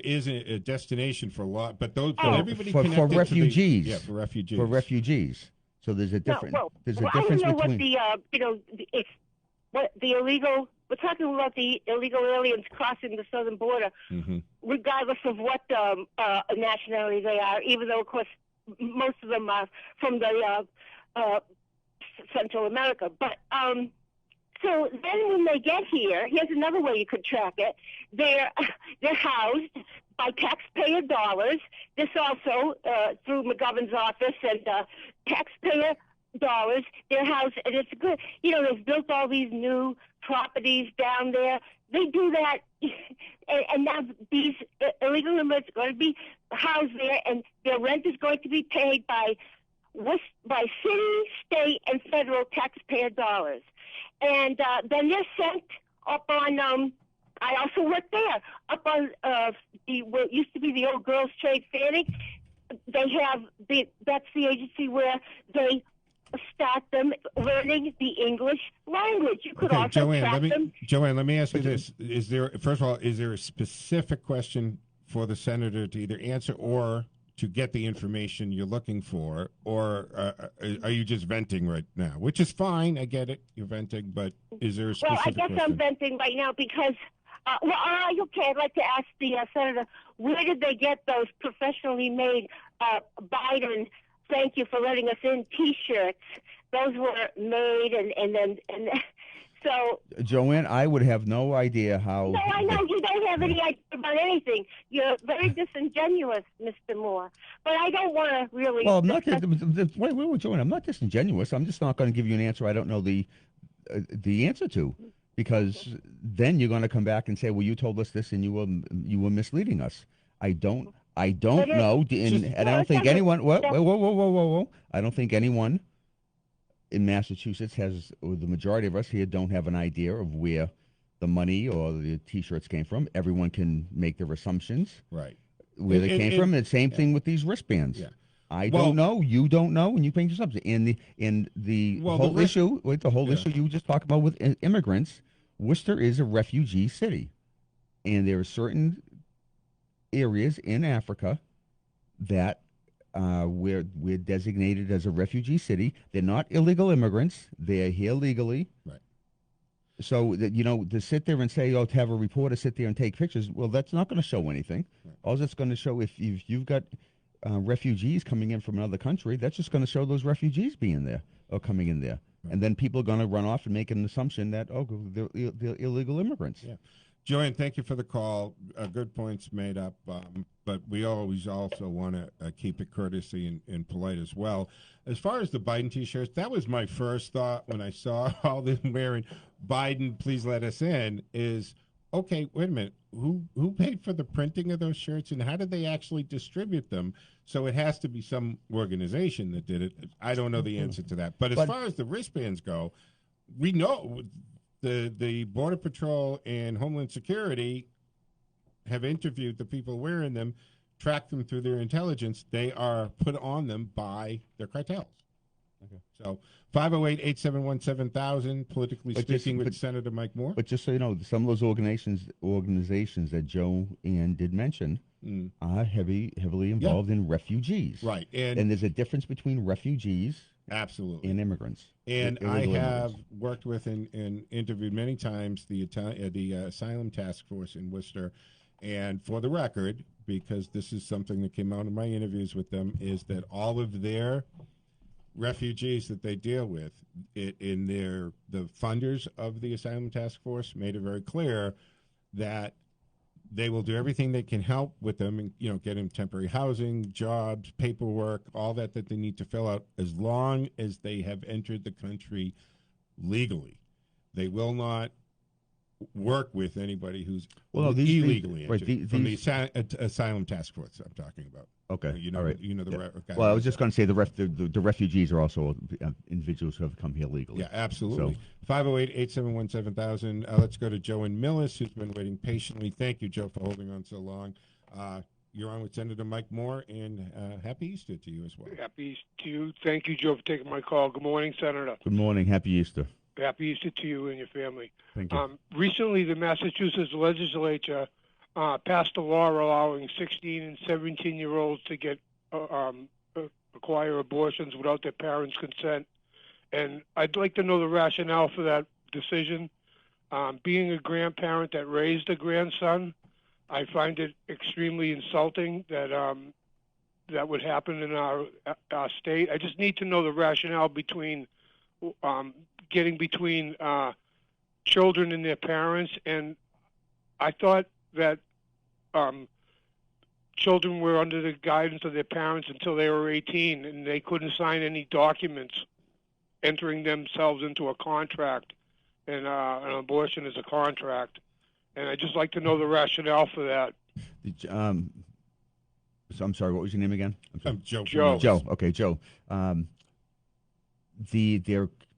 is a destination for a lot, but everybody for refugees. For refugees. For refugees. So there's a difference. There's a I difference don't know between what the illegal. We're talking about the illegal aliens crossing the southern border, regardless of what nationality they are. Even though, of course, most of them are from the Central America. But so then, when they get here, here's another way you could track it: they're housed, by taxpayer dollars. This also through McGovern's office and taxpayer dollars. Their house, and it's good. They've built all these new properties down there. They do that, and now these illegal immigrants are going to be housed there, and their rent is going to be paid by city, state, and federal taxpayer dollars. And then they're sent up on, I also worked there, up on what used to be the old Girls Trade Fanning. They have, that's the agency where they start them learning the English language. You could also track them. Joanne, let me ask you this. First of all, is there a specific question for the senator to either answer or to get the information you're looking for, or are you just venting right now? Which is fine. I get it. You're venting, but is there a specific question? I'm venting right now because, okay, I'd like to ask the senator, where did they get those professionally made Biden, thank you for letting us in, T-shirts? Those were made and so... Joanne, I would have no idea how... No, I know you don't have any idea about anything. You're very disingenuous, Mr. Moore. But I don't want to really... Well, I'm not... Wait, Joanne, I'm not disingenuous. I'm just not going to give you an answer I don't know the answer to. Because then you're going to come back and say, well, you told us this and you were misleading us. I don't know, and I don't think anyone... Whoa. I don't think anyone in Massachusetts or the majority of us here don't have an idea of where the money or the T-shirts came from. Everyone can make their assumptions. Right. Where they came from. And same thing with these wristbands. Yeah. I don't know. You don't know, and you paint yourself. And the whole issue you just talked about with immigrants, Worcester is a refugee city, and there are certain areas in Africa that we're designated as a refugee city. They're not illegal immigrants; they're here legally. Right. So that to sit there and say, to have a reporter sit there and take pictures, well, that's not going to show anything. Right. All that's going to show if you've got refugees coming in from another country, that's just going to show those refugees being there or coming in there. Right. And then people are going to run off and make an assumption that, they're illegal immigrants. Yeah. Joanne, thank you for the call. Good points made up, but we always also want to keep it courtesy and polite as well. As far as the Biden T-shirts, that was my first thought when I saw all them wearing Biden, please let us in, is, okay, wait a minute, who paid for the printing of those shirts and how did they actually distribute them? So it has to be some organization that did it. I don't know the answer to that. But as far as the wristbands go, we know the Border Patrol and Homeland Security have interviewed the people wearing them, tracked them through their intelligence. They are put on them by their cartels. Okay. So 508-871-7000, politically speaking, with Senator Mike Moore. But just so you know, some of those organizations that Joe Ann did mention are heavily involved in refugees. Right. And there's a difference between refugees absolutely and immigrants. And I have worked with and interviewed many times the Asylum Task Force in Worcester. And for the record, because this is something that came out in my interviews with them, is that all of their refugees that they deal with, the funders of the Asylum Task Force made it very clear that they will do everything they can help with them and, get them temporary housing, jobs, paperwork, all that they need to fill out, as long as they have entered the country legally. They will not work with anybody who's illegally entered. From the Asylum Task Force I'm talking about. Okay. All right. Well, I was just going to say the refugees are also individuals who have come here legally. Yeah, absolutely. So 508-871-7000. Let's go to Joe in Millis, who's been waiting patiently. Thank you, Joe, for holding on so long. You're on with Senator Mike Moore, and happy Easter to you as well. Happy Easter to you. Thank you, Joe, for taking my call. Good morning, Senator. Good morning. Happy Easter. Happy Easter to you and your family. Thank you. Recently, the Massachusetts legislature passed a law allowing 16 and 17-year-olds to get acquire abortions without their parents' consent. And I'd like to know the rationale for that decision. Being a grandparent that raised a grandson, I find it extremely insulting that that would happen in our state. I just need to know the rationale between getting between children and their parents. And I thought that children were under the guidance of their parents until they were 18, and they couldn't sign any documents entering themselves into a contract, and an abortion is a contract. And I'd just like to know the rationale for that. So I'm sorry, what was your name again? Joe. Joe. Okay, Joe.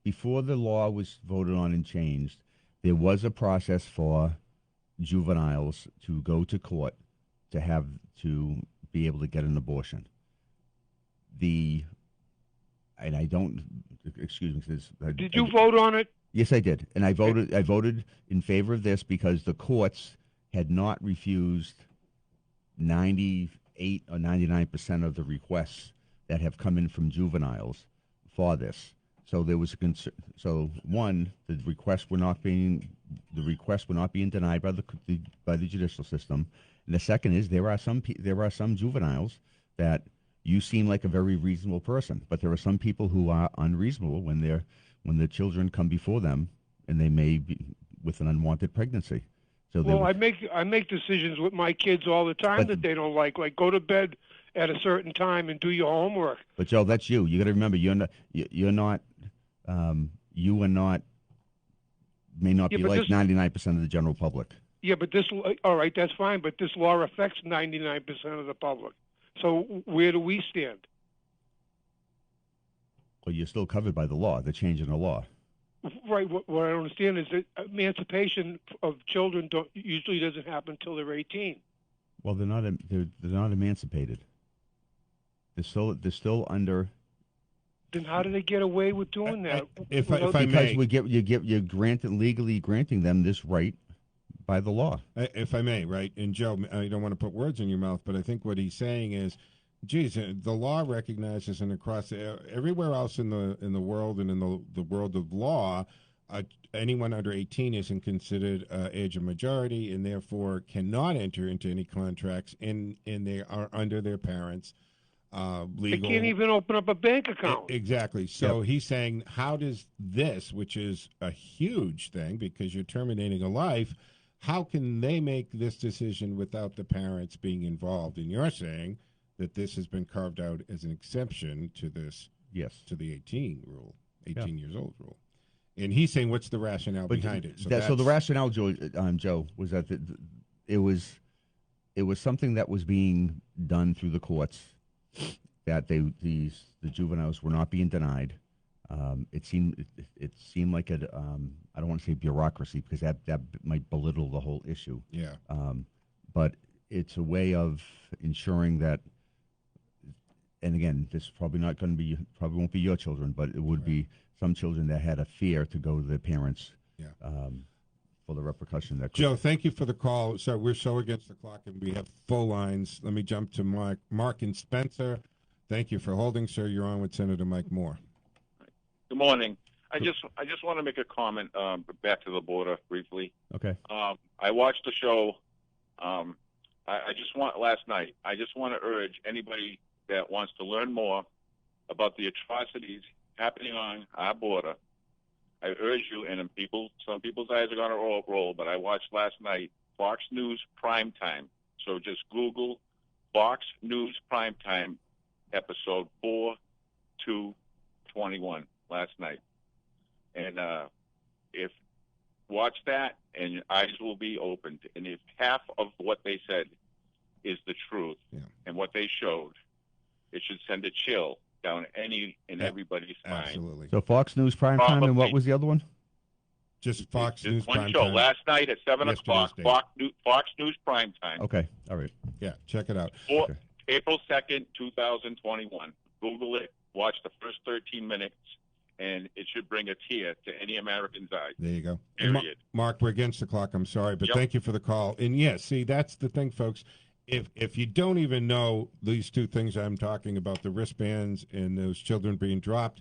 Before the law was voted on and changed, there was a process for juveniles to go to court to be able to get an abortion. And I don't, excuse me. Did you vote on it? Yes, I did, and I voted in favor of this because the courts had not refused 98 or 99% of the requests that have come in from juveniles for this. So there was a concern. So one, the requests were not being denied by the judicial system, and the second is there are some juveniles that you seem like a very reasonable person, but there are some people who are unreasonable when the children come before them, and they may be with an unwanted pregnancy. So I make decisions with my kids all the time that they don't like go to bed at a certain time and do your homework. But Joe, that's you. You got to remember, you may not be like 99% of the general public. Yeah, but all right, that's fine. But this law affects 99% of the public. So where do we stand? Well, you're still covered by the law. They're changing the law. Right. What I don't understand is that emancipation of children usually doesn't happen until they're 18. Well, they're not emancipated. They're still under. Then how do they get away with doing that? If I may, you're legally granting them this right by the law. If I may, right? And Joe, I don't want to put words in your mouth, but I think what he's saying is, geez, the law recognizes, and across everywhere else in the world and in the world of law, anyone under 18 isn't considered age of majority, and therefore cannot enter into any contracts, and they are under their parents' legal. They can't even open up a bank account. Exactly. So he's saying, how does this, which is a huge thing because you're terminating a life, how can they make this decision without the parents being involved? And you're saying that this has been carved out as an exception to this, to the 18 rule, 18 years old rule. And he's saying, what's the rationale behind it? So the rationale, Joe, was that it was something that was being done through the courts, that the juveniles were not being denied. It seemed like I don't want to say bureaucracy because that might belittle the whole issue. Yeah. But it's a way of ensuring that. And again, this is probably won't be your children, but it would be some children that had a fear to go to their parents for the repercussion that could. Joe, thank you for the call. So we're so against the clock, and we have full lines. Let me jump to Mark and Spencer. Thank you for holding, sir. You're on with Senator Mike Moore. Good morning. I just want to make a comment back to the border briefly. Okay. I watched the show. Last night. I just want to urge anybody that wants to learn more about the atrocities happening on our border. I urge you, and some people's eyes are going to roll, but I watched last night Fox News Primetime. So just Google Fox News Primetime episode 4/2/21 last night. And if watch that, and your eyes will be opened. And if half of what they said is the truth and what they showed, it should send a chill down everybody's spine. Absolutely. So Fox News Primetime, and what was the other one? Just Fox News one Primetime. show last night at 7 o'clock. Fox News Primetime. Okay, all right. Yeah, check it out. April 2nd, 2021. Google it. Watch the first 13 minutes, and it should bring a tear to any American's eye. There you go. Period. Mark, we're against the clock. I'm sorry, but thank you for the call. And see, that's the thing, folks. If you don't even know these two things I'm talking about, the wristbands and those children being dropped,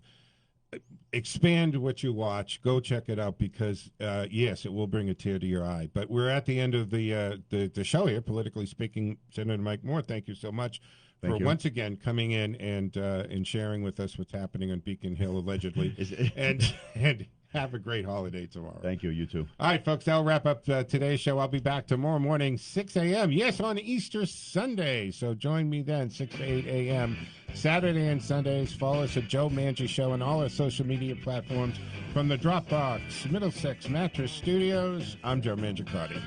expand what you watch. Go check it out because, yes, it will bring a tear to your eye. But we're at the end of the show here, politically speaking. Senator Mike Moore, thank you so much for once again coming in and sharing with us what's happening on Beacon Hill, allegedly. Have a great holiday tomorrow. Thank you. You too. All right, folks, that'll wrap up today's show. I'll be back tomorrow morning, 6 a.m. Yes, on Easter Sunday. So join me then, 6 to 8 a.m. Saturday and Sundays. Follow us at Joe Mangiacotti Show on all our social media platforms. From the Dropbox Middlesex Mattress Studios, I'm Joe Mangiacotti.